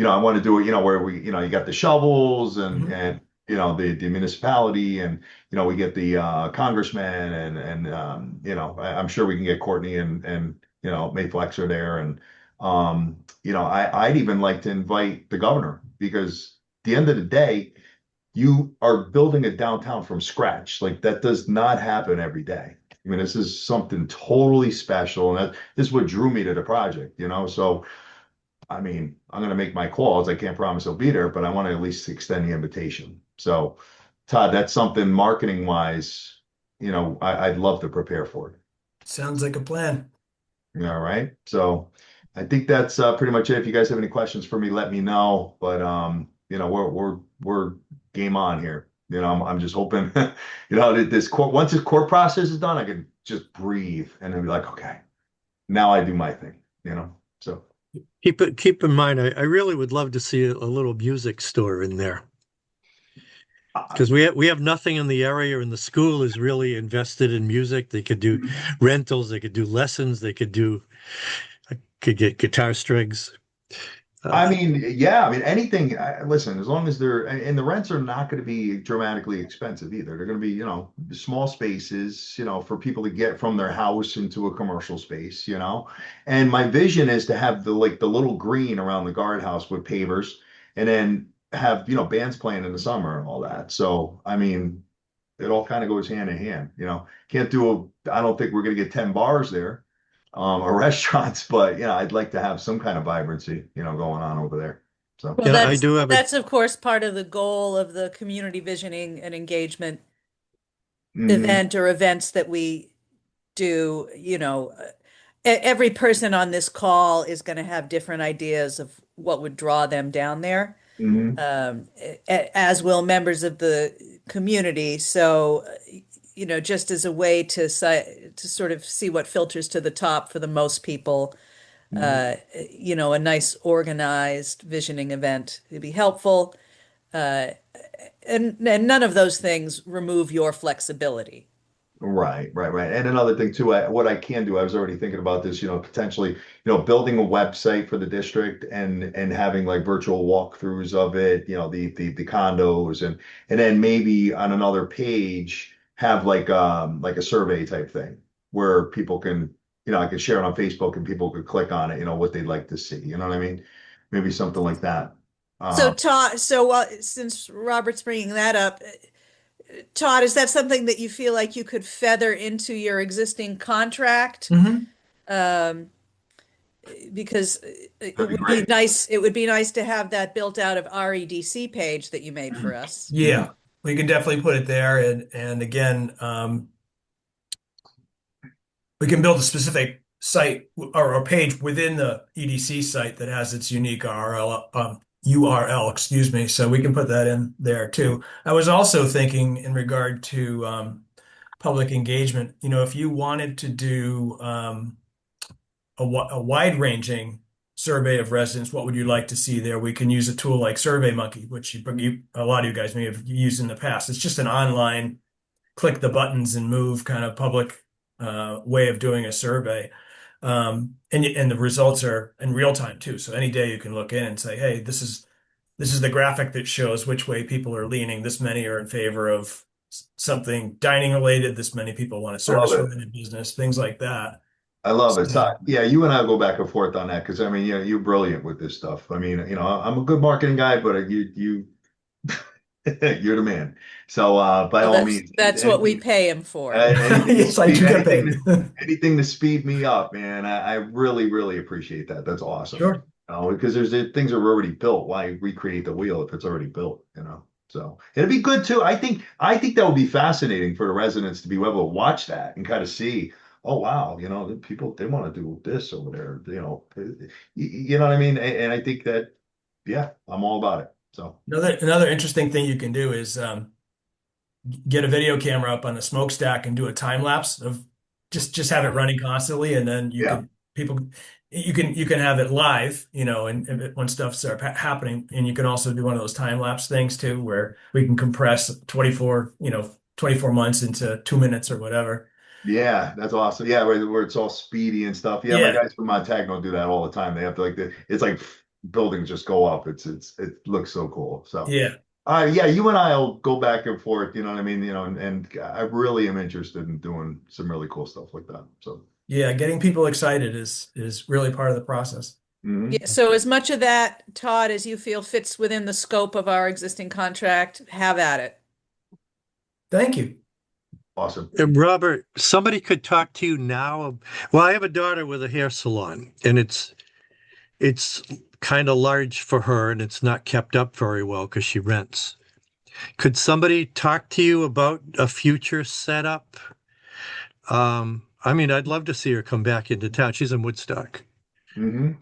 I want to do it, where you got the shovels and the municipality and we get the congressman and I'm sure we can get Courtney and May Flexer there and I'd even like to invite the governor because at the end of the day, you are building a downtown from scratch. Like that does not happen every day. I mean, this is something totally special, and this is what drew me to the project. So I mean, I'm going to make my calls. I can't promise I'll be there, but I want to at least extend the invitation. So, Todd, that's something marketing wise, I'd love to prepare for it. Sounds like a plan. All right. So, I think that's pretty much it. If you guys have any questions for me, let me know. But we're game on here. I'm just hoping, that this court once this court process is done, I can just breathe and then be like, okay, now I do my thing. So. Keep in mind, I really would love to see a little music store in there because we have nothing in the area, and the school is really invested in music. They could do rentals, they could do lessons, could get guitar strings. I mean, yeah, I mean, anything, listen, as long as and the rents are not going to be dramatically expensive either. They're going to be, small spaces, for people to get from their house into a commercial space, And my vision is to have the little green around the guardhouse with pavers and then have, bands playing in the summer and all that. So, I mean, it all kind of goes hand in hand, I don't think we're going to get 10 bars there or restaurants, but I'd like to have some kind of vibrancy, going on over there. So Well, I do have that's of course part of the goal of the community visioning and engagement mhm. event or events that we do. Every person on this call is going to have different ideas of what would draw them down there, Mhm. as will members of the community. So, just as a way to sort of see what filters to the top for the most people, a nice organized visioning event would be helpful. And none of those things remove your flexibility. Right, right, right. And another thing too, what I can do, I was already thinking about this, potentially, building a website for the district and having like virtual walkthroughs of it, the condos and then maybe on another page have like a survey type thing where people can, I can share it on Facebook and people could click on it, what they'd like to see. You know what I mean? Maybe something like that. So Todd, since Robert's bringing that up, Todd, is that something that you feel like you could feather into your existing contract? Um, because it That'd be would be great. nice, it would be nice to have that built out of our EDC page that you made for us. Yeah, we can definitely put it there. And again, we can build a specific site or a page within the EDC site that has its unique URL, excuse me. So we can put that in there too. I was also thinking in regard to public engagement, if you wanted to do a wide-ranging survey of residents, what would you like to see there? We can use a tool like SurveyMonkey, which a lot of you guys may have used in the past. It's just an online click the buttons and move kind of public way of doing a survey. And the results are in real time too. So any day you can look in and say, hey, this is the graphic that shows which way people are leaning. This many are in favor of something dining related. This many people want a service related business, things like that. I love it. So, yeah, you and I go back and forth on that because I mean, you're brilliant with this stuff. I mean, I'm a good marketing guy, but you You're the man. So by Well, all means, that's what we pay him for. anything to Yes, I speed, do get paid. anything to speed me up, man. I really, really appreciate that. That's awesome. Sure. Because there's things are already built. Why recreate the wheel if it's already built? So it'd be good too. I think that would be fascinating for the residents to be able to watch that and kind of see, oh wow, the people they want to do this over there. You know what I mean? And I think that, yeah, I'm all about it. So Another interesting thing you can do is get a video camera up on the smokestack and do a time lapse of just have it running constantly, and then yeah. you can have it live, and when stuff starts happening, and you can also do one of those time lapse things too, where we can compress 24 months into 2 minutes or whatever. Yeah, that's awesome. Yeah, where it's all speedy and stuff. Yeah, my Yeah, guys from Montagno do that all the time. They have to it's like buildings just go up. It looks so cool. So, yeah, yeah, you and I'll go back and forth. You know what I mean? And I really am interested in doing some really cool stuff like that. So, yeah. Getting people excited is really part of the process. mhm. Yeah, so as much of that, Todd, as you feel fits within the scope of our existing contract, have at it. Thank you. Awesome. And Robert, somebody could talk to you now. Well, I have a daughter with a hair salon, and it's kind of large for her, and it's not kept up very well because she rents. Could somebody talk to you about a future setup? I mean, I'd love to see her come back into town. She's in Woodstock. Hmm.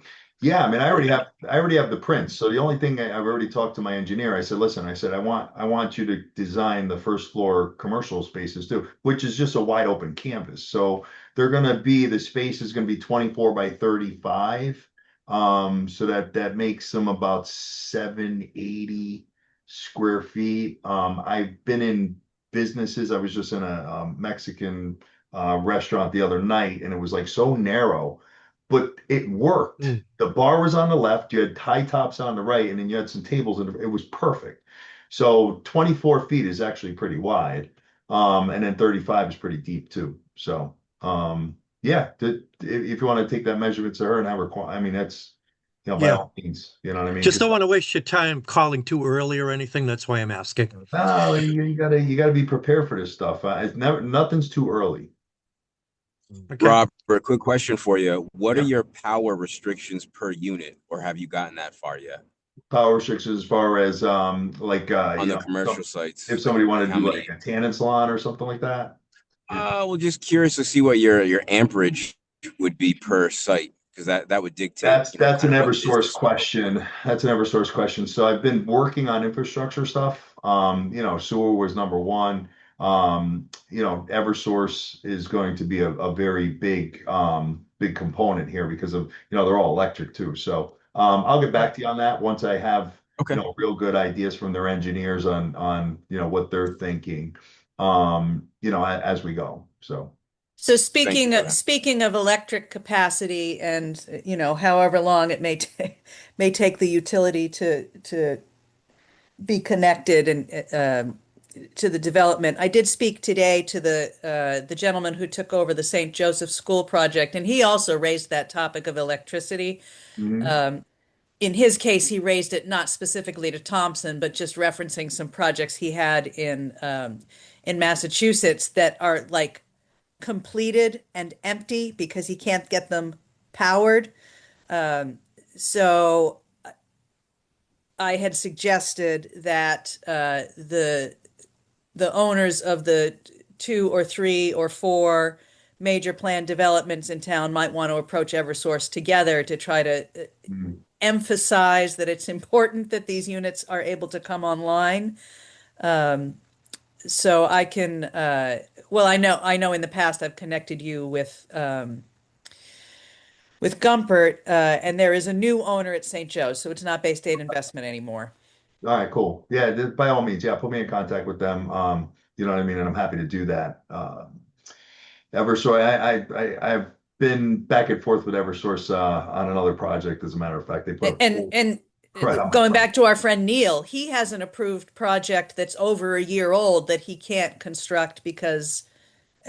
Yeah, I mean, I already have the prints. So the only thing I've already talked to my engineer. I said, listen, I said, I want you to design the first floor commercial spaces too, which is just a wide open canvas. So the space is gonna be 24 by 35. So that makes them about 780 square feet. I've been in businesses. I was just in a Mexican restaurant the other night, and it was like so narrow, but it worked. Mm. The bar was on the left, you had high tops on the right, and then you had some tables, and it was perfect. So 24 feet is actually pretty wide. And then 35 is pretty deep too. So yeah, if you want to take that measurement to her and have her, I mean, that's, by Yeah. all means, you know what I mean? Just don't want to waste your time calling too early or anything. That's why I'm asking. No, you gotta be prepared for this stuff. It's never, nothing's too early. Okay. Robert, quick question for you. What are Yeah. your power restrictions per unit, or have you gotten that far yet Power restrictions as far as like on the commercial sites? if somebody wanted Like to how do many? like a tannin salon or something like that. Well, just curious to see what your amperage would be per site, because that would dictate, That's an kind of what Eversource business. question. That's an Eversource question. So I've been working on infrastructure stuff. Sewer was number one. Eversource is going to be a very big component here because of, they're all electric too. So I'll get back to you on that once I have, Okay. real good ideas from their engineers on what they're thinking, as we go. So. So Thank you for that. speaking of electric capacity and, however long it may take the utility to be connected and to the development. I did speak today to the gentleman who took over the St. Joseph School project, and he also raised that topic of electricity. Mhm. In his case, he raised it not specifically to Thompson, but just referencing some projects he had in Massachusetts that are like completed and empty because he can't get them powered. So I had suggested that the owners of the 2 or 3 or 4 major planned developments in town might want to approach Eversource together to try to Mhm. emphasize that it's important that these units are able to come online. So I can, well, I know in the past I've connected you with Gumpert, and there is a new owner at St. Joe's, so it's not Bay State Investment anymore. All right, cool. Yeah, by all means, yeah, put me in contact with them. You know what I mean, and I'm happy to do that. Eversource, I've been back and forth with Eversource on another project. As a matter of fact, they put a And credit on my going project. back to our friend Neil, he has an approved project that's over a year old that he can't construct because,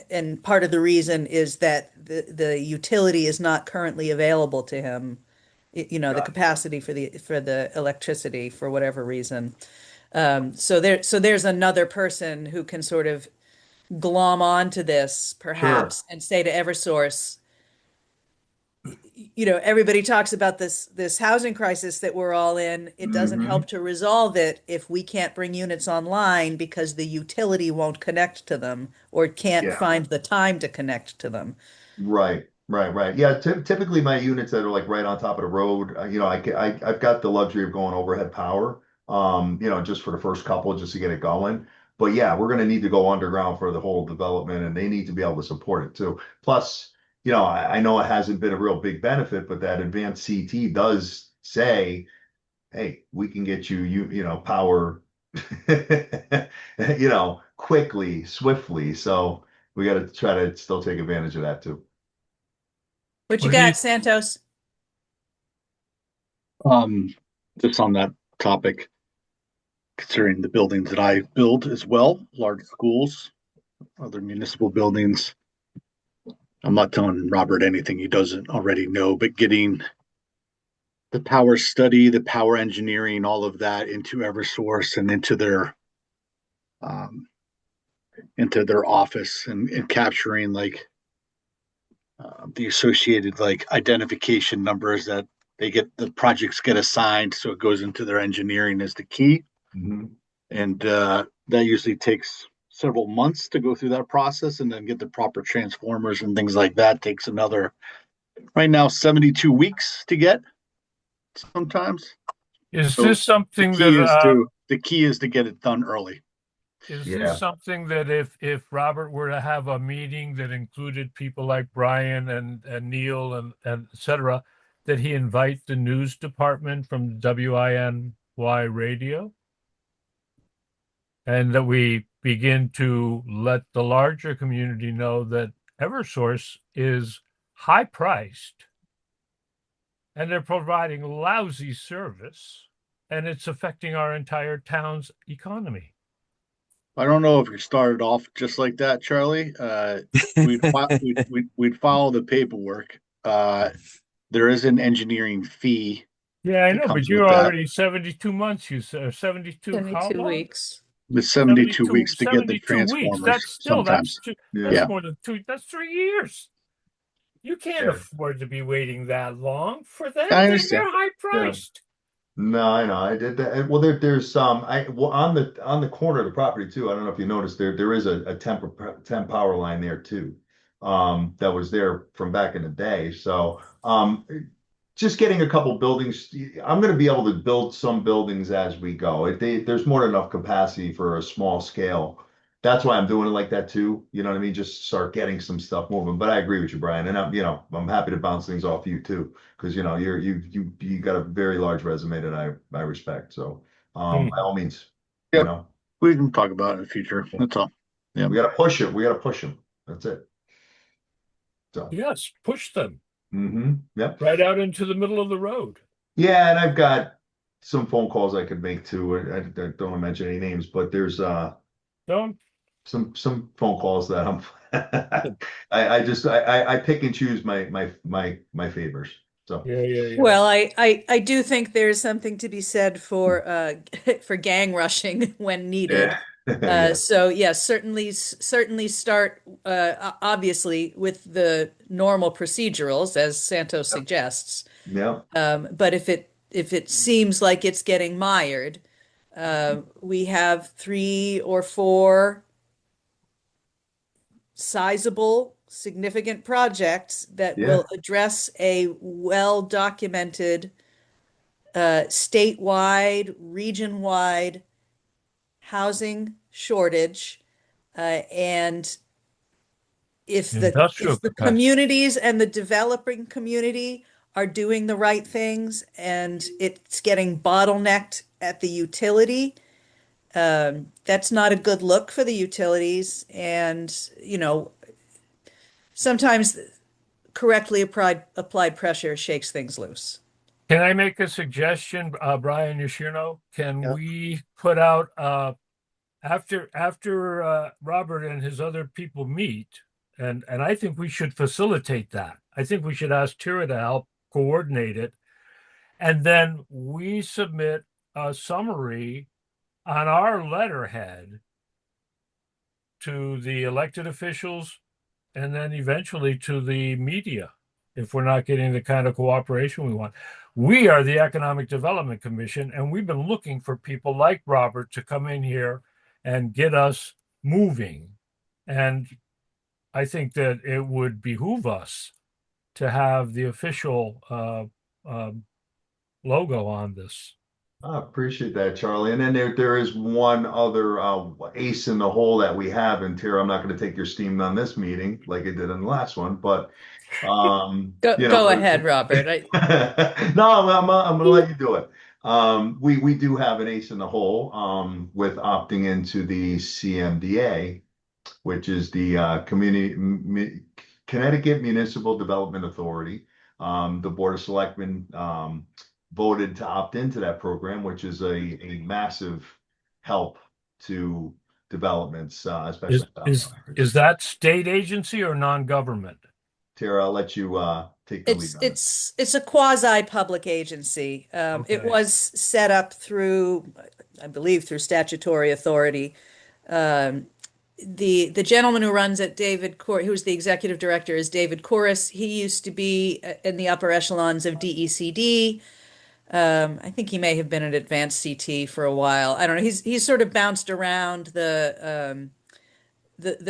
and part of the reason is that the utility is not currently available to him. The Got capacity for the electricity for whatever reason. So there's another person who can sort of glom onto this perhaps and say to Eversource, everybody talks about this housing crisis that we're all in. It doesn't Mm-hmm. help to resolve it if we can't bring units online because the utility won't connect to them or can't Yeah. find the time to connect to them. Right, right. Yeah, typically my units that are like right on top of the road, I've got the luxury of going overhead power, just for the first couple, just to get it going. But yeah, we're going to need to go underground for the whole development, and they need to be able to support it too. Plus, I know it hasn't been a real big benefit, but that advanced CT does say, hey, we can get power, quickly, swiftly. So we got to try to still take advantage of that too. What you What do you got, Santos? Um, just on that topic, considering the buildings that I build as well, large schools, other municipal buildings. I'm not telling Robert anything he doesn't already know, but getting the power study, the power engineering, all of that into Eversource and um, into their office and capturing like the associated like identification numbers that the projects get assigned, so it goes into their engineering is the key. Mm-hmm. And that usually takes several months to go through that process, and then get the proper transformers and things like that takes another, right now, 72 weeks to get sometimes. is So this something the key is to get it done early. is this Yeah. something that if Robert were to have a meeting that included people like Brian and Neil and et cetera, that he invite the news department from WINY radio? And that we begin to let the larger community know that Eversource is high priced and they're providing lousy service and it's affecting our entire town's economy. I don't know if we started off just like that, Charlie. We'd follow the paperwork. There is an engineering fee Yeah, I that know, but comes you're with that. already 72 months, you said, 72, how 72 long? weeks. It's 72 weeks to get the 72 weeks. That's transformers still, sometimes. Yeah. that's more than that's 3 years. You can't Yeah. afford to be waiting that long for them. I They're understand. high priced. No, I know. I did that. Well, there's on the corner of the property too. I don't know if you noticed there is a temp power line there too. That was there from back in the day. So just getting a couple buildings. I'm going to be able to build some buildings as we go. There's more than enough capacity for a small scale. That's why I'm doing it like that too. You know what I mean? Just start getting some stuff moving. But I agree with you, Brian. And I'm happy to bounce things off you too, because you got a very large resume that I respect. So by all means, Yeah, you know, we can talk about it in the future. That's all. Yeah. we got to push it. We got to push them. That's it. So. Yes, push them Yep. right out into the middle of the road. Yeah, and I've got some phone calls I could make too. I don't want to mention any names, but there's Don't. some phone calls that I'm I pick and choose my favors. So Yeah. Well, I do think there's something to be said for for gang rushing when needed. yeah. Yeah. So yes, certainly start obviously with the normal procedurals as Santos suggests. Yeah. But if it seems like it's getting mired, we have 3 or 4 sizable, significant projects that Yeah. will address a well-documented statewide, region-wide housing shortage. And if Industrial the capacity. communities and the developing community are doing the right things and it's getting bottlenecked at the utility, that's not a good look for the utilities. And, sometimes correctly applied pressure shakes things loose. Can I make a suggestion, Brian Yoshino? Can Yeah. we put out after Robert and his other people meet, and I think we should facilitate that. I think we should ask Tira to help coordinate it, and then we submit a summary on our letterhead to the elected officials and then eventually to the media if we're not getting the kind of cooperation we want. We are the Economic Development Commission, and we've been looking for people like Robert to come in here and get us moving. And I think that it would behoove us to have the official logo on this. I appreciate that, Charlie. And then there is one other ace in the hole that we have. And Tara, I'm not going to take your steam on this meeting like I did on the last one, but Go ahead, Robert. no, I'm going to let you do it. We do have an ace in the hole with opting into the CMDA, which is the Connecticut Municipal Development Authority. The Board of Selectmen voted to opt into that program, which is a massive help to developments, especially Is that state agency or non-government? Tara, I'll let you take the lead on it. It's a quasi-public agency. It was set up through, I believe, through statutory authority. The gentleman who runs it, who's the executive director, is David Corus. He used to be in the upper echelons of DECD. I think he may have been at Advanced CT for a while. I don't know. He's sort of bounced around the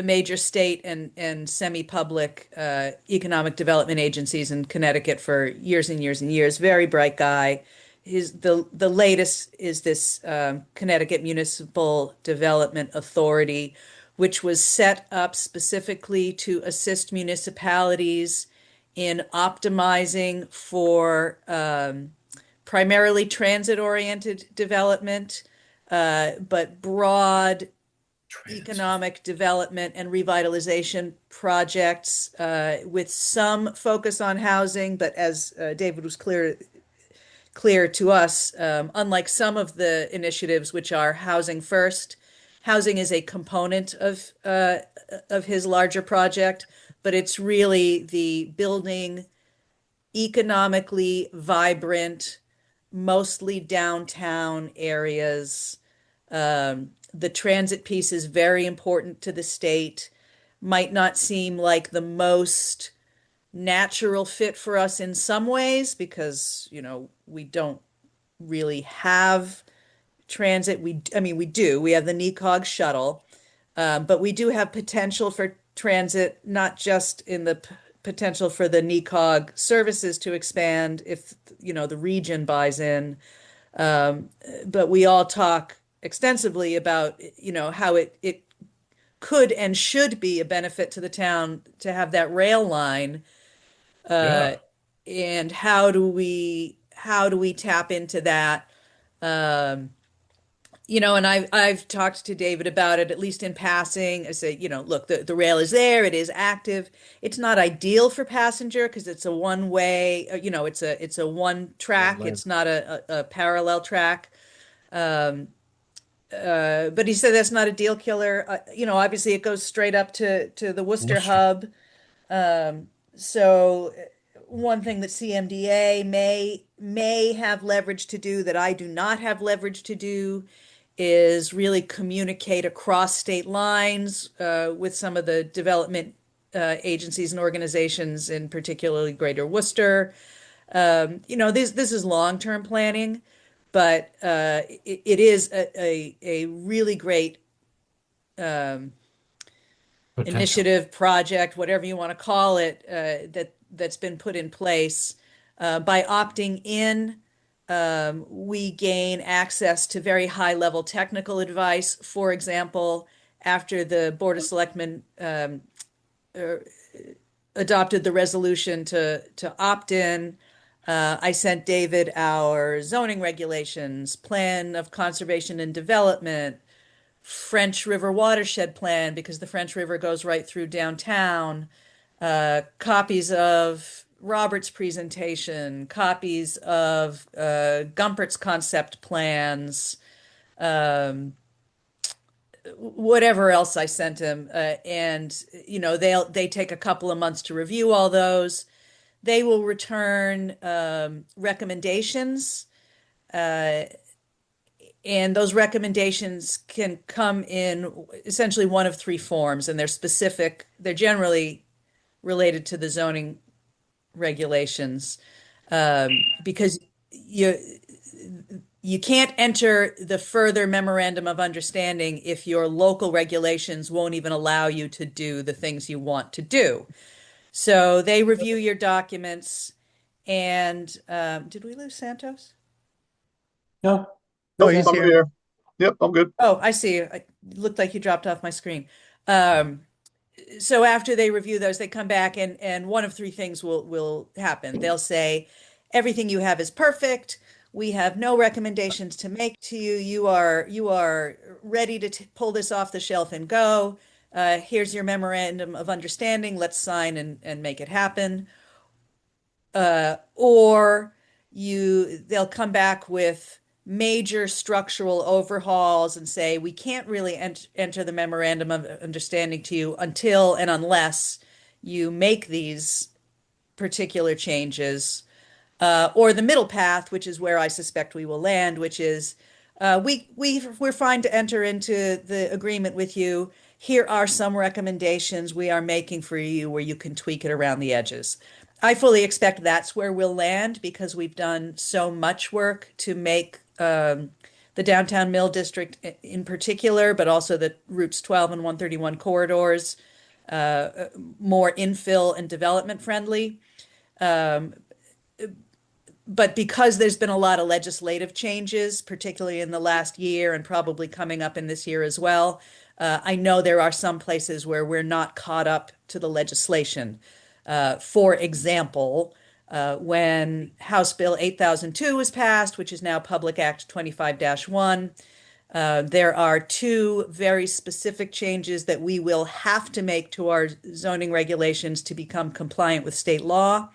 major state and semi-public economic development agencies in Connecticut for years and years and years. Very bright guy. The latest is this Connecticut Municipal Development Authority, which was set up specifically to assist municipalities in optimizing for primarily transit-oriented development, but broad economic development and revitalization projects with some focus on housing. But as David was clear to us, unlike some of the initiatives which are housing first, housing is a component of his larger project, but it's really the building economically vibrant, mostly downtown areas. The transit piece is very important to the state. Might not seem like the most natural fit for us in some ways because, we don't really have transit. We do. We have the NECOG shuttle, but we do have potential for transit, not just in the potential for the NECOG services to expand if, the region buys in. But we all talk extensively about, how it could and should be a benefit to the town to have that rail line. And how do we tap into that? And I've talked to David about it, at least in passing. I say, look, the rail is there, it is active. It's not ideal for passenger because it's a one way, it's a one track, it's not a parallel track. But he said that's not a deal killer. Obviously it goes straight up to the Worcester hub. So one thing that CMDA may have leverage to do that I do not have leverage to do is really communicate across state lines with some of the development agencies and organizations, in particularly Greater Worcester. This is long-term planning, but it is a really great initiative, project, whatever you want to call it, that's been put in place. By opting in, we gain access to very high-level technical advice. For example, after the Board of Selectmen adopted the resolution to opt in, I sent David our zoning regulations, plan of conservation and development, French River watershed plan, because the French River goes right through downtown, copies of Robert's presentation, copies of Gumpert's concept plans, whatever else I sent him. And, they take a couple of months to review all those. They will return recommendations. And those recommendations can come in essentially one of three forms, and they're specific. They're generally related to the zoning regulations, because you can't enter the further memorandum of understanding if your local regulations won't even allow you to do the things you want to do. So they review your documents, and did we lose Santos? No, No, Nope, he's I'm here. here. Yep, I'm good. Oh, I see. It looked like you dropped off my screen. Um, so after they review those, they come back and one of three things will happen. They'll say, everything you have is perfect. We have no recommendations to make to you. You are ready to pull this off the shelf and go. Here's your memorandum of understanding. Let's sign and make it happen. Or they'll come back with major structural overhauls and say, we can't really enter the memorandum of understanding to you until and unless you make these particular changes. Or the middle path, which is where I suspect we will land, which is we're fine to enter into the agreement with you. Here are some recommendations we are making for you where you can tweak it around the edges. I fully expect that's where we'll land because we've done so much work to make the downtown Mill District in particular, but also the routes 12 and 131 corridors, more infill and development friendly. But because there's been a lot of legislative changes, particularly in the last year and probably coming up in this year as well, I know there are some places where we're not caught up to the legislation. For example, when House Bill 8002 was passed, which is now Public Act 25-1, there are two very specific changes that we will have to make to our zoning regulations to become compliant with state law.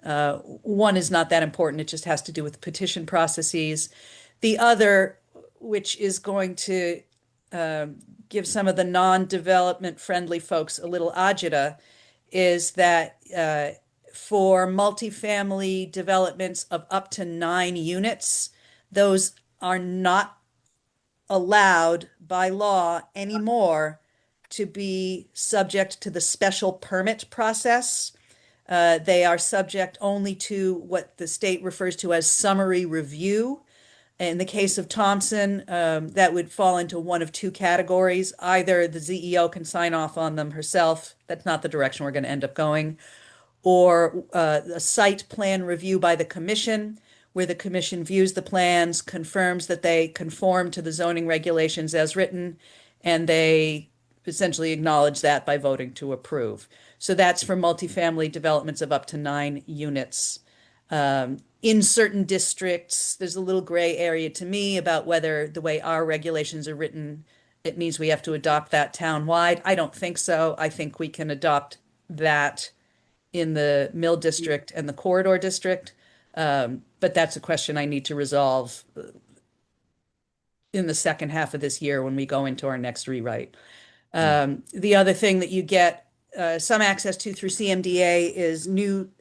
One is not that important. It just has to do with petition processes. The other, which is going to give some of the non-development friendly folks a little agita, is that for multifamily developments of up to 9 units, those are not allowed by law anymore to be subject to the special permit process. They are subject only to what the state refers to as summary review. In the case of Thompson, that would fall into one of two categories. Either the ZEO can sign off on them herself. That's not the direction we're going to end up going. Or a site plan review by the commission, where the commission views the plans, confirms that they conform to the zoning regulations as written, and they essentially acknowledge that by voting to approve. So that's for multifamily developments of up to 9 units. In certain districts, there's a little gray area to me about whether the way our regulations are written, it means we have to adopt that town-wide. I don't think so. I think we can adopt that in the Mill District and the Corridor District. But that's a question I need to resolve in the second half of this year when we go into our next rewrite. The other thing that you get some access to through CMDA is new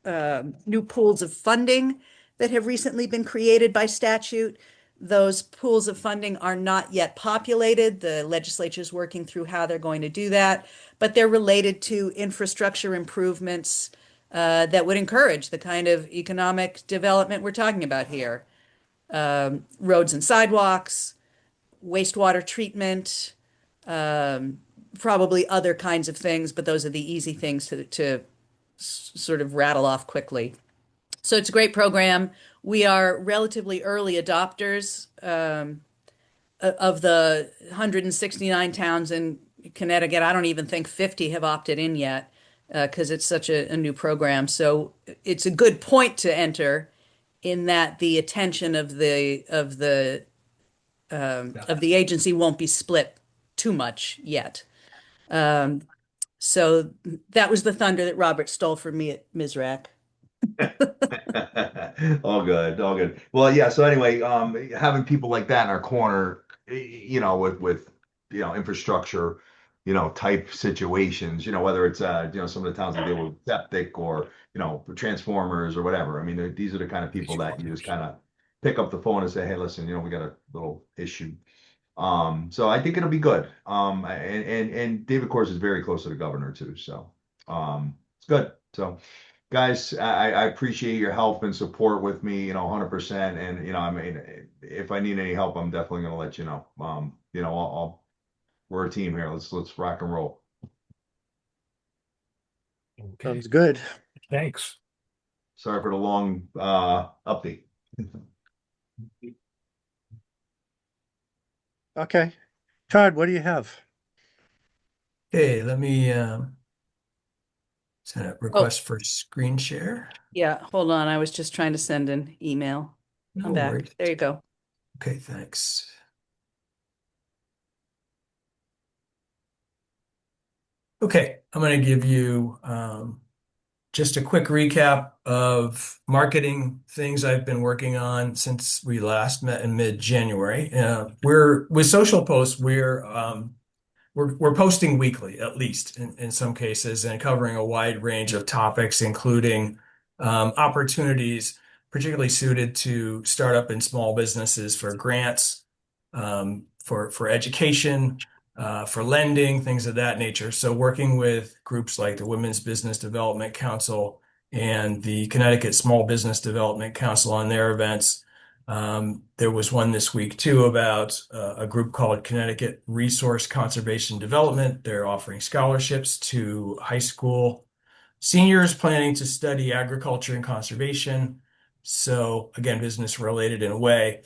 pools of funding that have recently been created by statute. Those pools of funding are not yet populated. The legislature is working through how they're going to do that, but they're related to infrastructure improvements that would encourage the kind of economic development we're talking about here. Roads and sidewalks, wastewater treatment, probably other kinds of things, but those are the easy things to sort of rattle off quickly. So it's a great program. We are relatively early adopters of the 169 towns in Connecticut. I don't even think 50 have opted in yet because it's such a new program. So it's a good point to enter in that the attention of the agency won't be split too much yet. So that was the thunder that Robert stole from me at Mizrac. All good, all good. Well, yeah. So anyway, having people like that in our corner, with infrastructure, type situations, whether it's some of the towns that deal with septic or transformers or whatever. I mean, these are the kind of people that you just kind of pick up the phone and say, hey, listen, we got a little issue. So I think it'll be good. And David Kors is very close to the governor too. So it's good. So guys, I appreciate your help and support with me, 100%. And, I mean, if I need any help, I'm definitely going to let you know. We're a team here. Let's rock and roll. Okay, Sounds good. thanks. Sorry for the long update. Okay. Todd, what do you have? Okay, let me send a request for screen share. Yeah, hold on. I was just trying to send an email. No I'm back. worries. There you go. Okay, thanks. Okay, I'm going to give you just a quick recap of marketing things I've been working on since we last met in mid-January. We're with social posts, we're posting weekly, at least in some cases, and covering a wide range of topics, including opportunities particularly suited to startup and small businesses for grants, for education, for lending, things of that nature. So working with groups like the Women's Business Development Council and the Connecticut Small Business Development Council on their events. There was one this week too about a group called Connecticut Resource Conservation Development. They're offering scholarships to high school seniors planning to study agriculture and conservation. So again, business related in a way.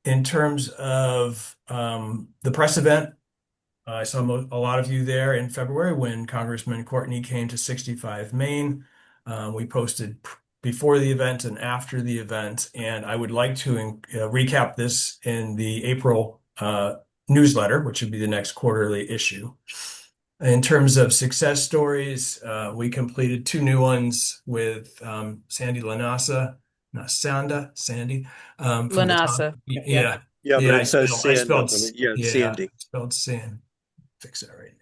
In terms of the press event, I saw a lot of you there in February when Congressman Courtney came to 65 Main. We posted before the event and after the event, and I would like to recap this in the April newsletter, which would be the next quarterly issue. In terms of success stories, we completed 2 new ones with Sandy Lanasa, not Sanda, Sandy. From the Lanasa. yeah. Yeah, but Yeah, it says I Sand spelled, under it. Yeah, yeah, Sandy. I spelled Sand. Fix that right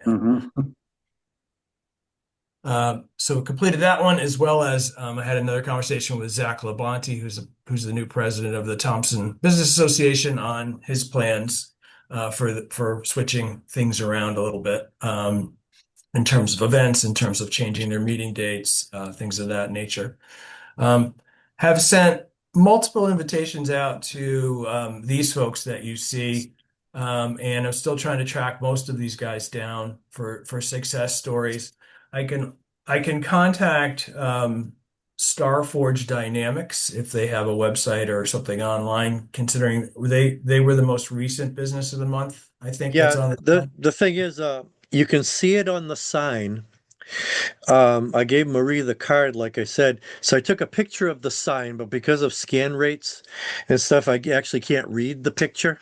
now. So completed that one, as well as I had another conversation with Zach Labonte, who's the new president of the Thompson Business Association, on his plans for switching things around a little bit in terms of events, in terms of changing their meeting dates, things of that nature. Have sent multiple invitations out to these folks that you see. And I'm still trying to track most of these guys down for success stories. I can contact Starforge Dynamics if they have a website or something online, considering they were the most recent business of the month. I think that's Yeah, on the the thing is, you can see it on the sign. I gave Marie the card, like I said. So I took a picture of the sign, but because of scan rates and stuff, I actually can't read the picture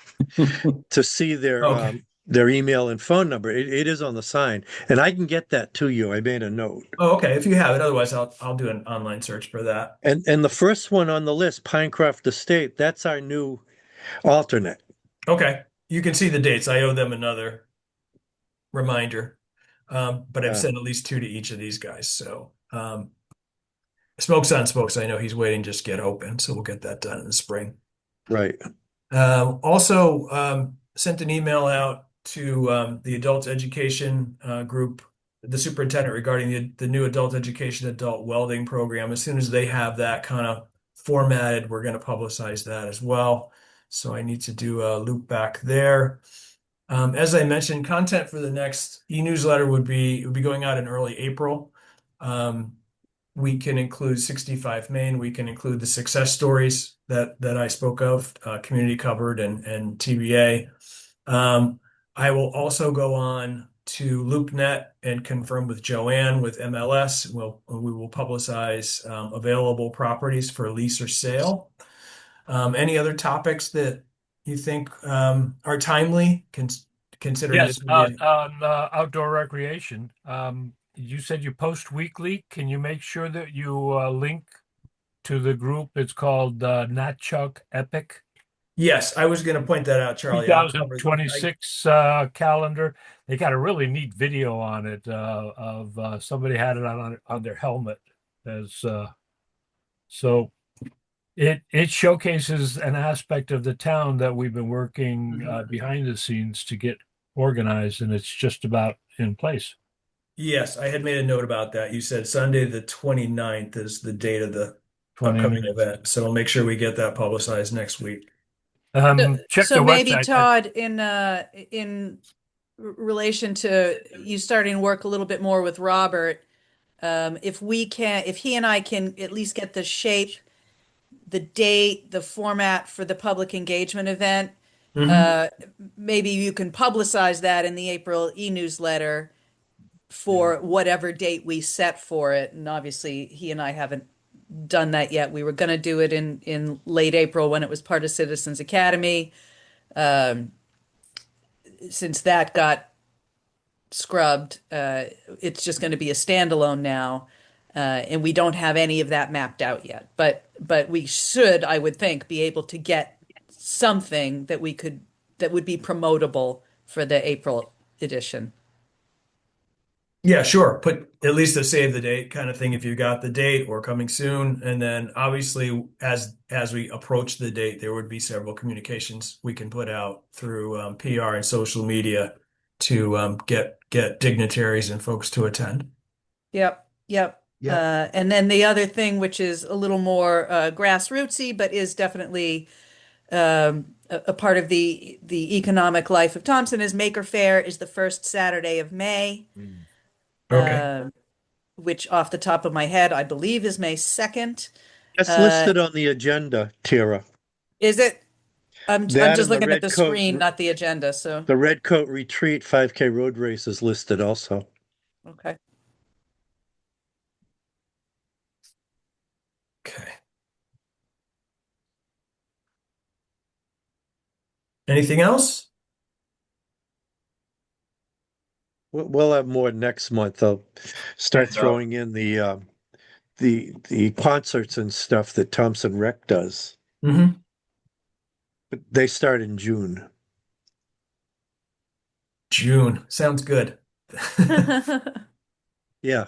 to see Okay. their email and phone number. It is on the sign, and I can get that to you. I made a note. Oh, okay. If you have it, otherwise I'll do an online search for that. And the first one on the list, Pinecroft Estate, that's our new alternate. Okay. You can see the dates. I owe them another reminder. But I've sent at least 2 to each of these guys. So Smokes on Spokes, I know he's waiting just to get open, so we'll get that done in the spring. Right. Also sent an email out to the adult education group, the superintendent, regarding the new adult education adult welding program. As soon as they have that kind of formatted, we're going to publicize that as well. So I need to do a loop back there. As I mentioned, content for the next e-newsletter would be going out in early April. We can include 65 Main. We can include the success stories that I spoke of, community covered and TBA. I will also go on to LoopNet and confirm with Joanne with MLS. We will publicize available properties for lease or sale. Any other topics that you think are timely, considering Yes, this will be on outdoor recreation. You said you post weekly. Can you make sure that you link to the group? It's called Natchuk Epic Yes, I was going to point that out, Charlie. I'll cover 2026 calendar. They got a really neat video on it of somebody had it on their helmet as so It showcases an aspect of the town that we've been working behind the scenes to get organized, and it's just about in place. Yes, I had made a note about that. You said Sunday the 29th is the date of the upcoming 29th. event. So we'll make sure we get that publicized next week. Check So the maybe website. Todd, in relation to you starting work a little bit more with Robert, if he and I can at least get the shape, the date, the format for the public engagement event, Mhm. maybe you can publicize that in the April e-newsletter for whatever date we set for it. And obviously, he and I haven't done that yet. We were going to do it in late April when it was part of Citizens Academy. Um, since that got scrubbed, it's just going to be a standalone now. And we don't have any of that mapped out yet. But we should, I would think, be able to get something that would be promotable for the April edition. Yeah, sure. Put at least a save the date kind of thing if you got the date or coming soon. And then obviously as we approach the date, there would be several communications we can put out through PR and social media to get dignitaries and folks to attend. Yep, yep. And then the other thing, which is a little more grassrootsy, but is definitely a part of the economic life of Thompson, is Maker Fair is the first Saturday of May, Okay. which off the top of my head, I believe is May 2nd. That's listed on the agenda, Tara. Is it? I'm That just and looking at the screen, not the agenda. So, the Red Coat Retreat 5K road race is listed also. okay. Okay. Anything else? We'll have more next month. I'll start throwing in the concerts and stuff that Thompson Rec does. Mm-hmm. But they start in June. June. Sounds good. Yeah.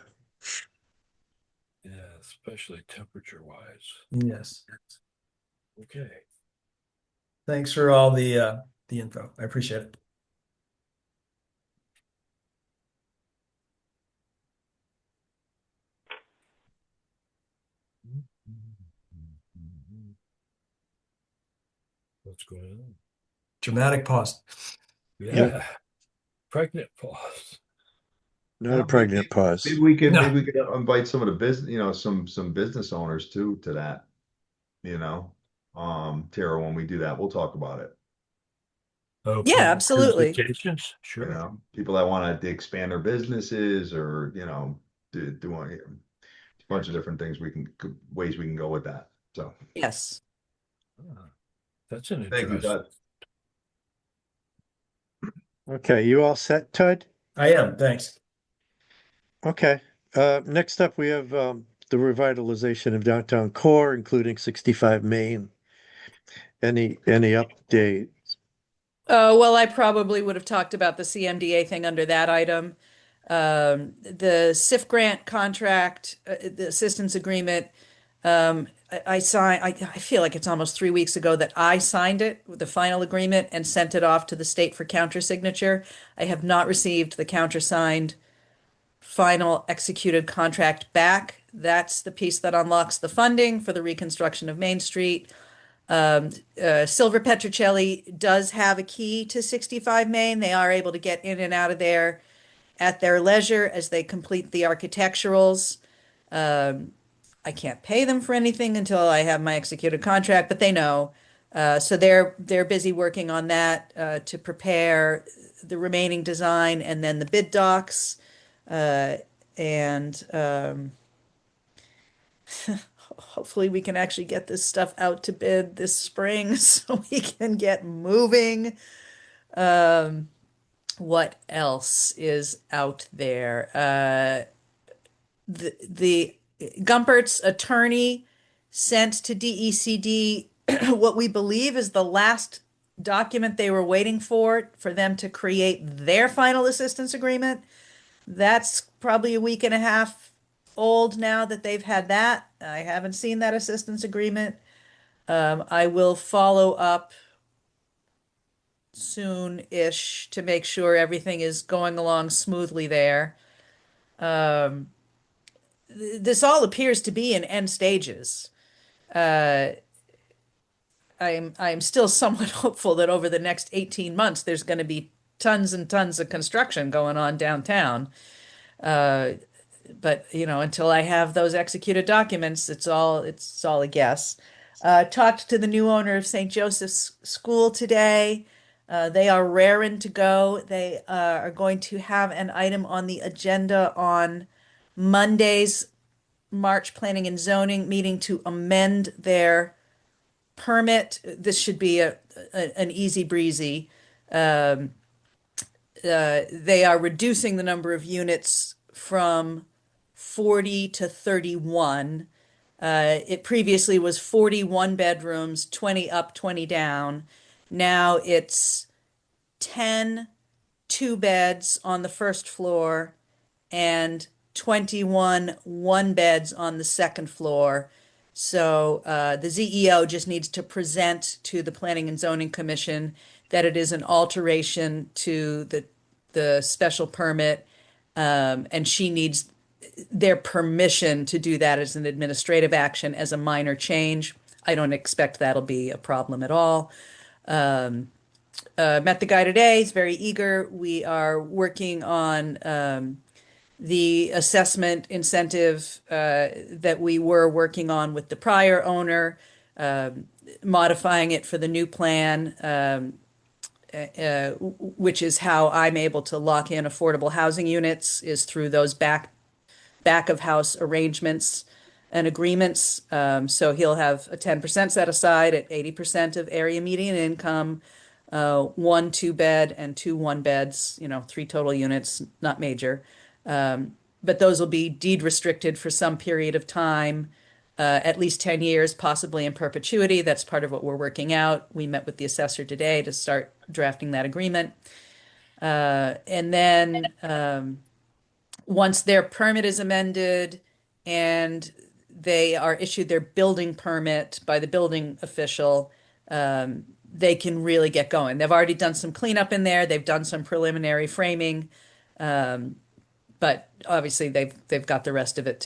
Yeah, especially temperature wise. Yes. Okay. Thanks for all the info. I appreciate it. What's going on? Dramatic pause. Yeah. Pregnant pause. Not a pregnant pause. Maybe we could No. invite some of the business, some business owners too to that. Tara, when we do that, we'll talk about it. Oh, Yeah, absolutely. presentations? Sure. People that want to expand their businesses or doing a bunch of different things ways we can go with that. So Yes. That's an thank you, interesting. Todd. Okay, you all set, Todd? I am. Thanks. Okay. Next up, we have the revitalization of downtown core, including 65 Main. Any update? Well, I probably would have talked about the CMDA thing under that item. The SIF grant contract, the assistance agreement, I signed, I feel like it's almost 3 weeks ago that I signed it with the final agreement and sent it off to the state for countersignature. I have not received the countersigned final executed contract back. That's the piece that unlocks the funding for the reconstruction of Main Street. Silver Petrocelli does have a key to 65 Main. They are able to get in and out of there at their leisure as they complete the architecturals. I can't pay them for anything until I have my executed contract, but they know. So they're busy working on that to prepare the remaining design and then the bid docs. And hopefully we can actually get this stuff out to bid this spring so we can get moving. What else is out there? The Gumpert's attorney sent to DECD what we believe is the last document they were waiting for them to create their final assistance agreement. That's probably a week and a half old now that they've had that. I haven't seen that assistance agreement. I will follow up soon-ish to make sure everything is going along smoothly there. Um, this all appears to be in end stages. Uh, I'm still somewhat hopeful that over the next 18 months there's going to be tons and tons of construction going on downtown. Uh, but until I have those executed documents, it's all a guess. Talked to the new owner of St. Joseph's School today. They are raring to go. They are going to have an item on the agenda on Monday's March Planning and Zoning meeting to amend their permit. This should be an easy breezy. They are reducing the number of units from 40 to 31. It previously was 41 bedrooms, 20 up, 20 down. Now it's 10 two beds on the first floor and 21 one beds on the second floor. So the ZEO just needs to present to the Planning and Zoning Commission that it is an alteration to the special permit, and she needs their permission to do that as an administrative action as a minor change. I don't expect that'll be a problem at all. Met the guy today. He's very eager. We are working on the assessment incentive that we were working on with the prior owner, modifying it for the new plan, which is how I'm able to lock in affordable housing units, is through those back of house arrangements and agreements. So he'll have a 10% set aside at 80% of area median income, one two bed and two one beds, three total units, not major. But those will be deed restricted for some period of time, at least 10 years, possibly in perpetuity. That's part of what we're working out. We met with the assessor today to start drafting that agreement. And then once their permit is amended and they are issued their building permit by the building official, they can really get going. They've already done some cleanup in there. They've done some preliminary framing. But obviously they've got the rest of it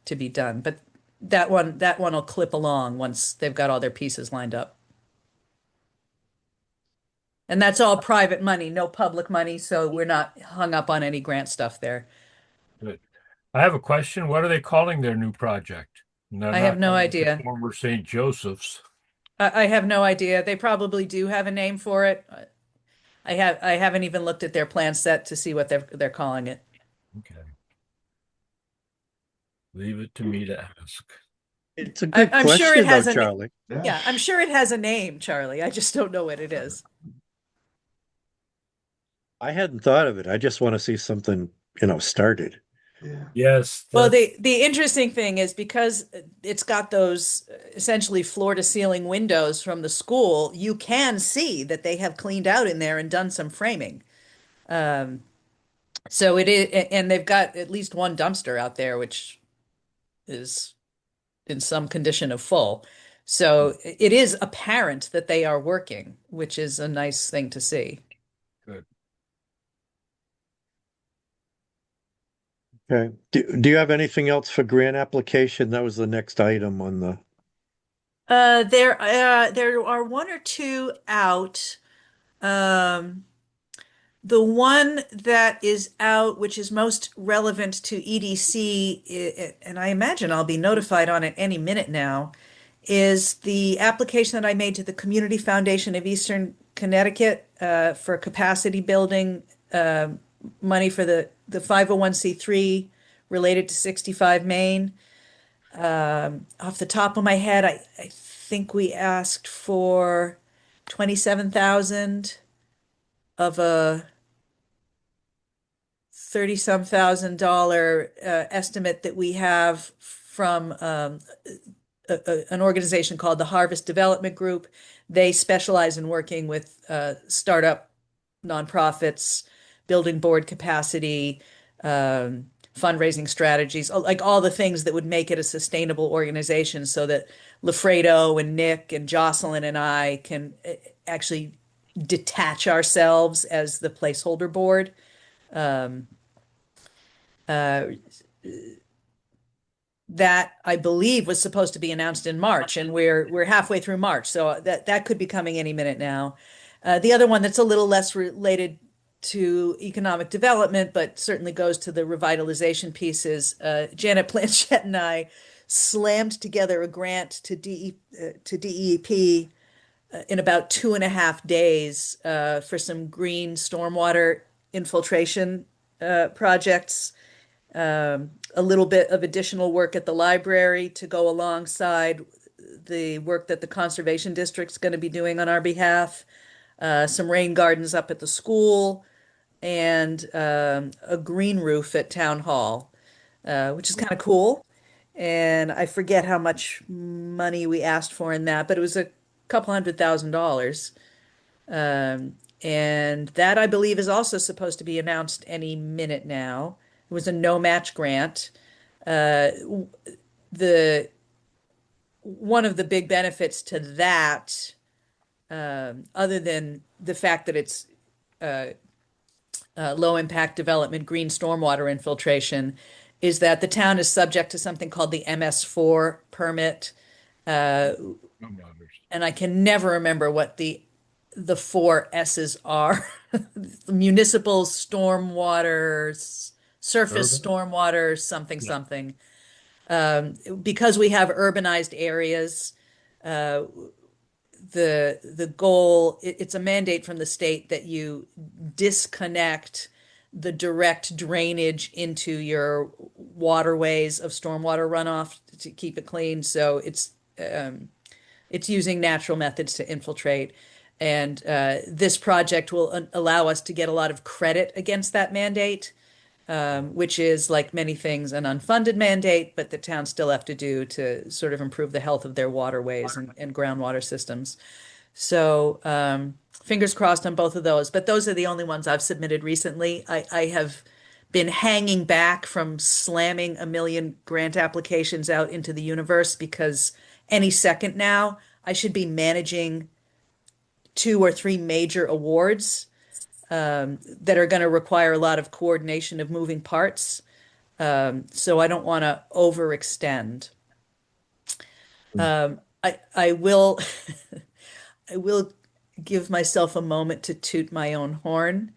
to be done. But that one will clip along once they've got all their pieces lined up. And that's all private money, no public money, so we're not hung up on any grant stuff there. Good. I have a question. What are they calling their new project? I have no idea. Former St. Joseph's. I have no idea. They probably do have a name for it. I haven't even looked at their plan set to see what they're calling it. Okay. Leave it to me to ask. It's a good I'm sure it question, has though, a Charlie. Yeah, I'm sure it has a name, Charlie. I just don't know what it is. I hadn't thought of it. I just want to see something, started. Yeah. Yes. Well, the interesting thing is because it's got those essentially floor to ceiling windows from the school, you can see that they have cleaned out in there and done some framing. So it is, and they've got at least one dumpster out there, which is in some condition of full. So it is apparent that they are working, which is a nice thing to see. Good. Okay. Do you have anything else for grant application? That was the next item on the. There are one or two out. The one that is out, which is most relevant to EDC, and I imagine I'll be notified on it any minute now, is the application that I made to the Community Foundation of Eastern Connecticut for capacity building money for the 501c3 related to 65 Main. Off the top of my head, I think we asked for 27,000 of a 30-some thousand dollar estimate that we have from an organization called the Harvest Development Group. They specialize in working with startup nonprofits, building board capacity, fundraising strategies, like all the things that would make it a sustainable organization so that Lafredo and Nick and Jocelyn and I can actually detach ourselves as the placeholder board. Um, uh, that I believe was supposed to be announced in March, and we're halfway through March, so that could be coming any minute now. The other one that's a little less related to economic development, but certainly goes to the revitalization pieces. Janet Blanchett and I slammed together a grant to DEP in about 2.5 days for some green stormwater infiltration projects. A little bit of additional work at the library to go alongside the work that the Conservation District's going to be doing on our behalf. Some rain gardens up at the school, and a green roof at Town Hall, which is kind of cool. And I forget how much money we asked for in that, but it was a couple $100,000. And that I believe is also supposed to be announced any minute now. It was a no match grant. The one of the big benefits to that, other than the fact that it's low impact development, green stormwater infiltration, is that the town is subject to something called the MS4 permit. And I can never remember what the four S's are. Municipal stormwater, surface stormwater, something, something. Because we have urbanized areas, the goal, it's a mandate from the state that you disconnect the direct drainage into your waterways of stormwater runoff to keep it clean. So it's using natural methods to infiltrate. And this project will allow us to get a lot of credit against that mandate, which is, like many things, an unfunded mandate, but the towns still have to do to sort of improve the health of their waterways and groundwater systems. So fingers crossed on both of those. But those are the only ones I've submitted recently. I have been hanging back from slamming a million grant applications out into the universe because any second now I should be managing 2 or 3 major awards that are going to require a lot of coordination of moving parts. So I don't want to overextend. I will I will give myself a moment to toot my own horn.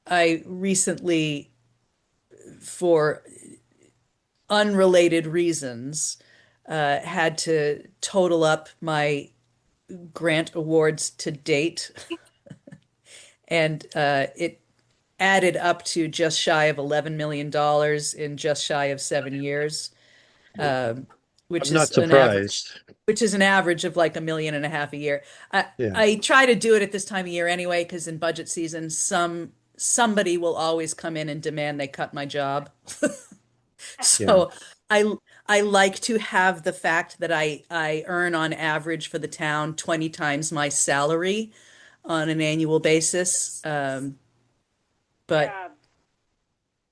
I recently, for unrelated reasons, had to total up my grant awards to date. And it added up to just shy of $11 million in just shy of 7 years, which I'm not is an average, surprised. which is an average of like $1.5 million a year. Yeah. I try to do it at this time of year anyway, because in budget season, somebody will always come in and demand they cut my job. So I like to have the fact that I earn on average for the town 20 times my salary on an annual basis. But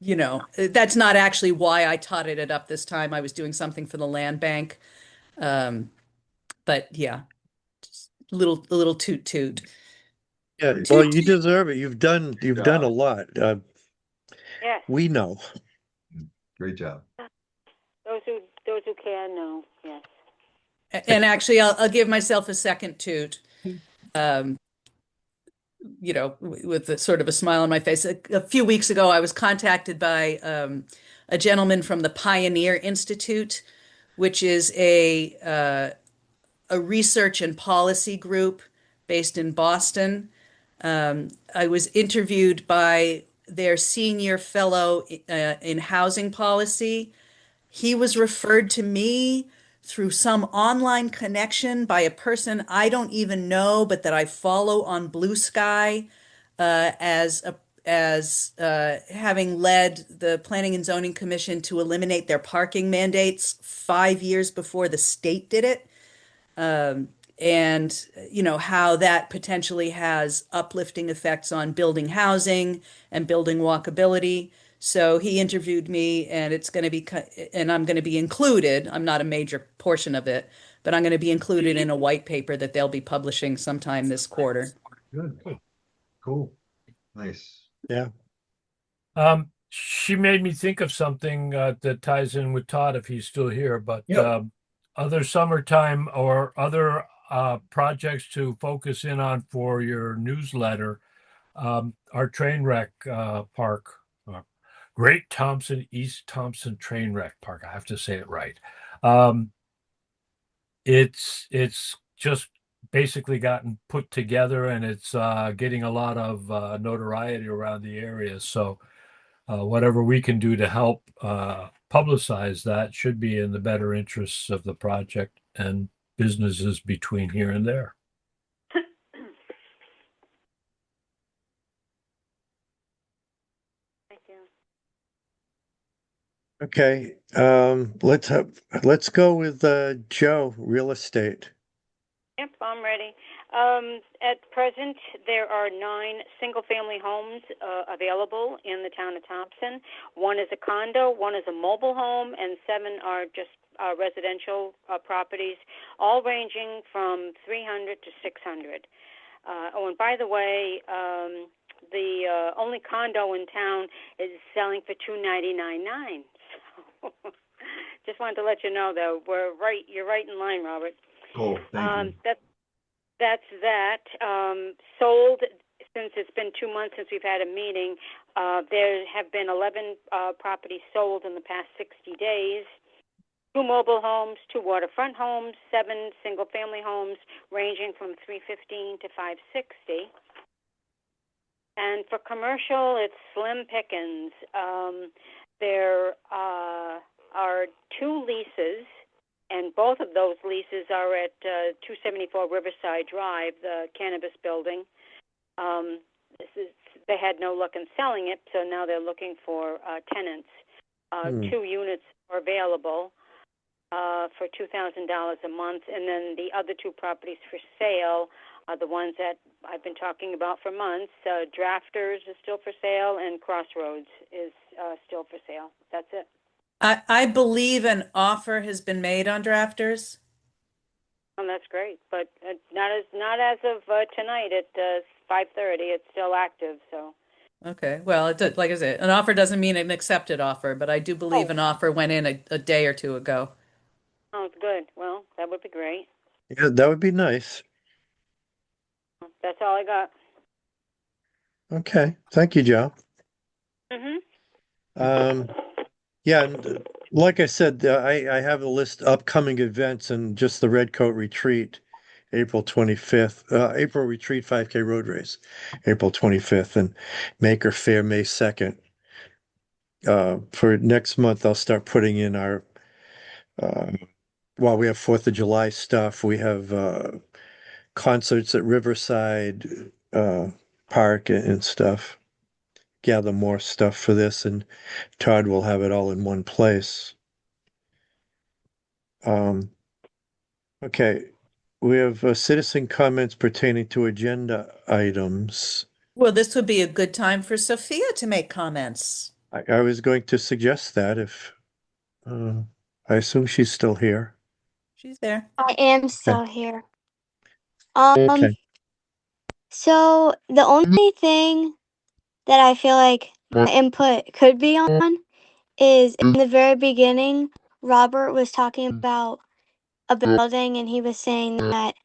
that's not actually why I totted it up this time. I was doing something for the land bank. But yeah, just a little toot toot. Yeah, well, you deserve it. You've done a lot. Yes, We know. Great job. those who can know. Yes. And actually, I'll give myself a second toot. With a sort of a smile on my face. A few weeks ago, I was contacted by a gentleman from the Pioneer Institute, which is a research and policy group based in Boston. I was interviewed by their senior fellow in housing policy. He was referred to me through some online connection by a person I don't even know, but that I follow on Blue Sky as having led the Planning and Zoning Commission to eliminate their parking mandates 5 years before the state did it. And how that potentially has uplifting effects on building housing and building walkability. So he interviewed me, and it's going to be, and I'm going to be included. I'm not a major portion of it, but I'm going to be included in a white paper that they'll be publishing sometime this quarter. Good. Cool. Nice. Yeah. She made me think of something that ties in with Todd if he's still here, but Yep. other summertime or other projects to focus in on for your newsletter, our train wreck park, Great Thompson, East Thompson Train Wreck Park. I have to say it right. It's just basically gotten put together, and it's getting a lot of notoriety around the area. So whatever we can do to help publicize that should be in the better interests of the project and businesses between here and there. Thank you. Okay. Let's go with Joe, real estate. Yep, I'm ready. At present, there are 9 single-family homes available in the town of Thompson. 1 is a condo, 1 is a mobile home, and 7 are just residential properties, all ranging from 300 to 600. Oh, and by the way, the only condo in town is selling for $299.9. So, just wanted to let you know, though, you're right in line, Robert. Cool. Thank you. That's that. Sold, since it's been 2 months since we've had a meeting, there have been 11 properties sold in the past 60 days. 2 mobile homes, 2 waterfront homes, 7 single-family homes, ranging from $315 to $560. And for commercial, it's slim pickings. There are 2 leases, and both of those leases are at 274 Riverside Drive, the cannabis building. They had no luck in selling it, so now they're looking for tenants. 2 units are available for $2,000 a month, and then the other 2 properties for sale are the ones that I've been talking about for months. Drafters is still for sale, and Crossroads is still for sale. That's it. I believe an offer has been made on drafters. Oh, that's great, but not as of tonight at 5:30. It's still active, so. Okay, well, like I said, an offer doesn't mean an accepted offer, but I do believe an offer went in a day or 2 ago. Oh, good. Well, that would be great. Yeah, that would be nice. That's all I got. Okay. Thank you, Joe. Yeah, and like I said, I have a list of upcoming events and just the Red Coat Retreat, April 25th, April Retreat 5K Road Race, April 25th, and Maker Fair, May 2nd. For next month, I'll start putting in our, while we have 4th of July stuff, we have concerts at Riverside Park and stuff. Gather more stuff for this, and Todd will have it all in one place. Okay, we have citizen comments pertaining to agenda items. Well, this would be a good time for Sophia to make comments. I was going to suggest that if I assume she's still here. She's there. I am still here. Okay. So the only thing that I feel like my input could be on is in the very beginning, Robert was talking about a building and he was saying that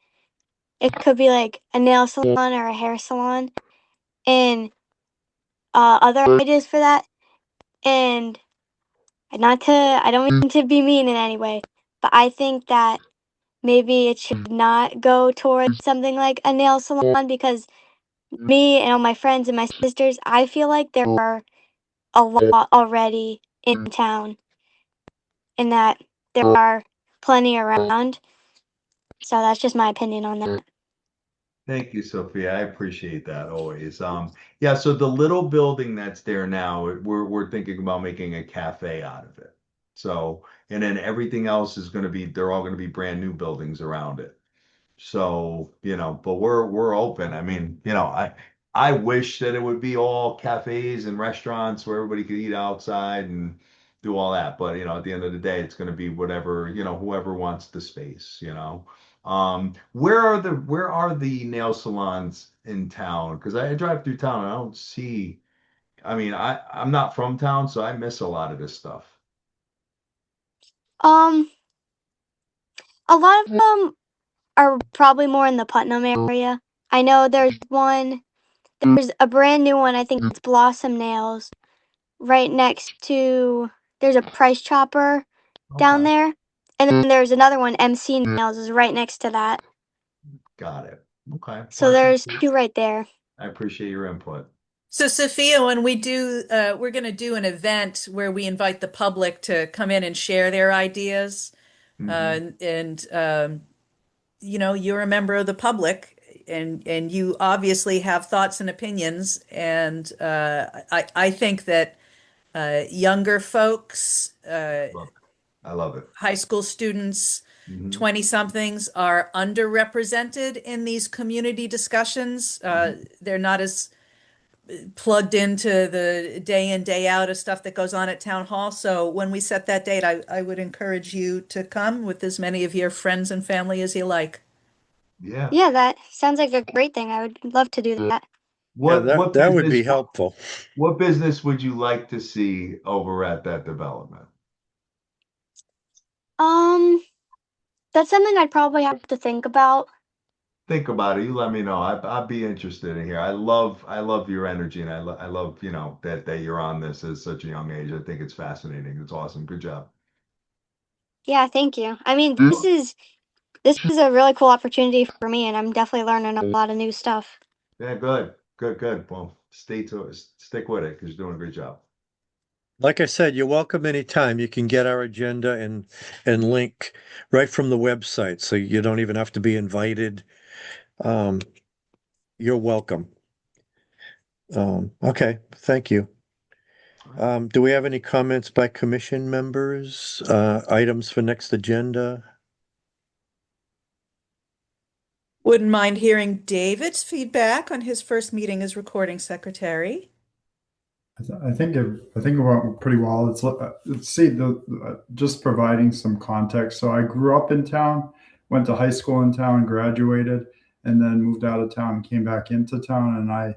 it could be like a nail salon or a hair salon and other ideas for that. And I don't mean to be mean in any way, but I think that maybe it should not go towards something like a nail salon because me and all my friends and my sisters, I feel like there are a lot already in town and that there are plenty around. So that's just my opinion on that. Thank you, Sophia. I appreciate that always. Yeah, so the little building that's there now, we're thinking about making a cafe out of it. So, and then everything else is going to be, they're all going to be brand new buildings around it. So, but we're open. I mean, I wish that it would be all cafes and restaurants where everybody could eat outside and do all that. But at the end of the day, it's going to be whatever, whoever wants the space, where are the nail salons in town? Because I drive through town and I don't see, I mean, I'm not from town, so I miss a lot of this stuff. Um, a lot of them are probably more in the Putnam area. I know there's a brand new one, I think it's Blossom Nails, right next to, there's a Price Chopper down Okay, there. And then there's another one, MC Nails, is right next to that. got it. Okay. So Well, there's two right there. I appreciate your input. So Sophia, when we do, we're going to do an event where we invite the public to come in and share their ideas. Mhm. And you're a member of the public, and you obviously have thoughts and opinions. And I think that younger folks, I love it. high school students, Mhm. 20 somethings are underrepresented in these community discussions. They're not as plugged into the day in, day out of stuff that goes on at town hall. So when we set that date, I would encourage you to come with as many of your friends and family as you like. Yeah. Yeah, that sounds like a great thing. I would love to do that. Yeah, What that what that would be business helpful. what business would you like to see over at that development? Um, that's something I'd probably have to think about. Think about it. You let me know. I'd be interested in here. I love your energy, and I love that you're on this at such a young age. I think it's fascinating. It's awesome. Good job. Yeah, thank you. I mean, this is a really cool opportunity for me, and I'm definitely learning a lot of new stuff. Yeah, good, good, good. Well, stick with it because you're doing a great job. Like I said, you're welcome anytime. You can get our agenda and link right from the website, so you don't even have to be invited. Um, you're welcome. Okay, thank you. Do we have any comments by commission members? Items for next agenda? Wouldn't mind hearing David's feedback on his first meeting as recording secretary. I think it went pretty well. Let's see just providing some context. So I grew up in town, went to high school in town, graduated, and then moved out of town and came back into town. And I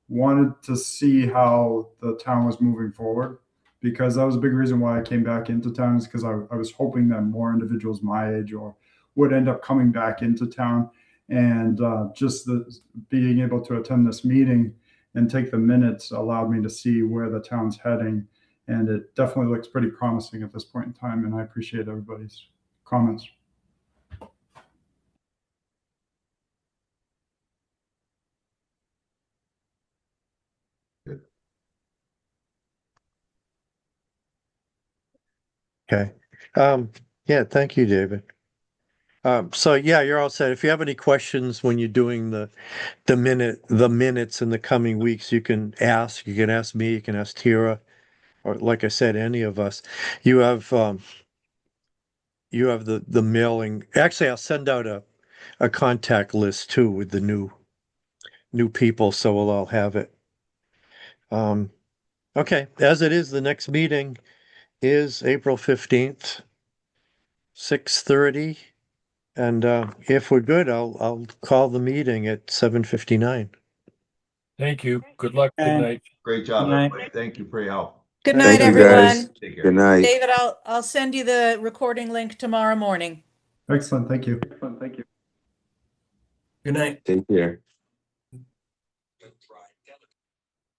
wanted to see how the town was moving forward because that was a big reason why I came back into town is because I was hoping that more individuals my age or would end up coming back into town. And just being able to attend this meeting and take the minutes allowed me to see where the town's heading. And it definitely looks pretty promising at this point in time. And I appreciate everybody's comments. Good. Okay. Yeah, thank you, David. So yeah, you're all set. If you have any questions when you're doing the minutes in the coming weeks, you can ask. You can ask me, you can ask Tira, or like I said, any of us. You have the mailing. Actually, I'll send out a contact list too with the new people, so we'll all have it. Okay, as it is, the next meeting is April 15th, 6:30. And if we're good, I'll call the meeting at 7:59. Thank you. Good luck. Good And night. Great job, Good night. everybody. Thank you for your help. Good Thank night, Thank you, you. guys. everyone. Take Good care. night. David, I'll send you the recording link tomorrow morning. Excellent. Thank you. Good night. Take care.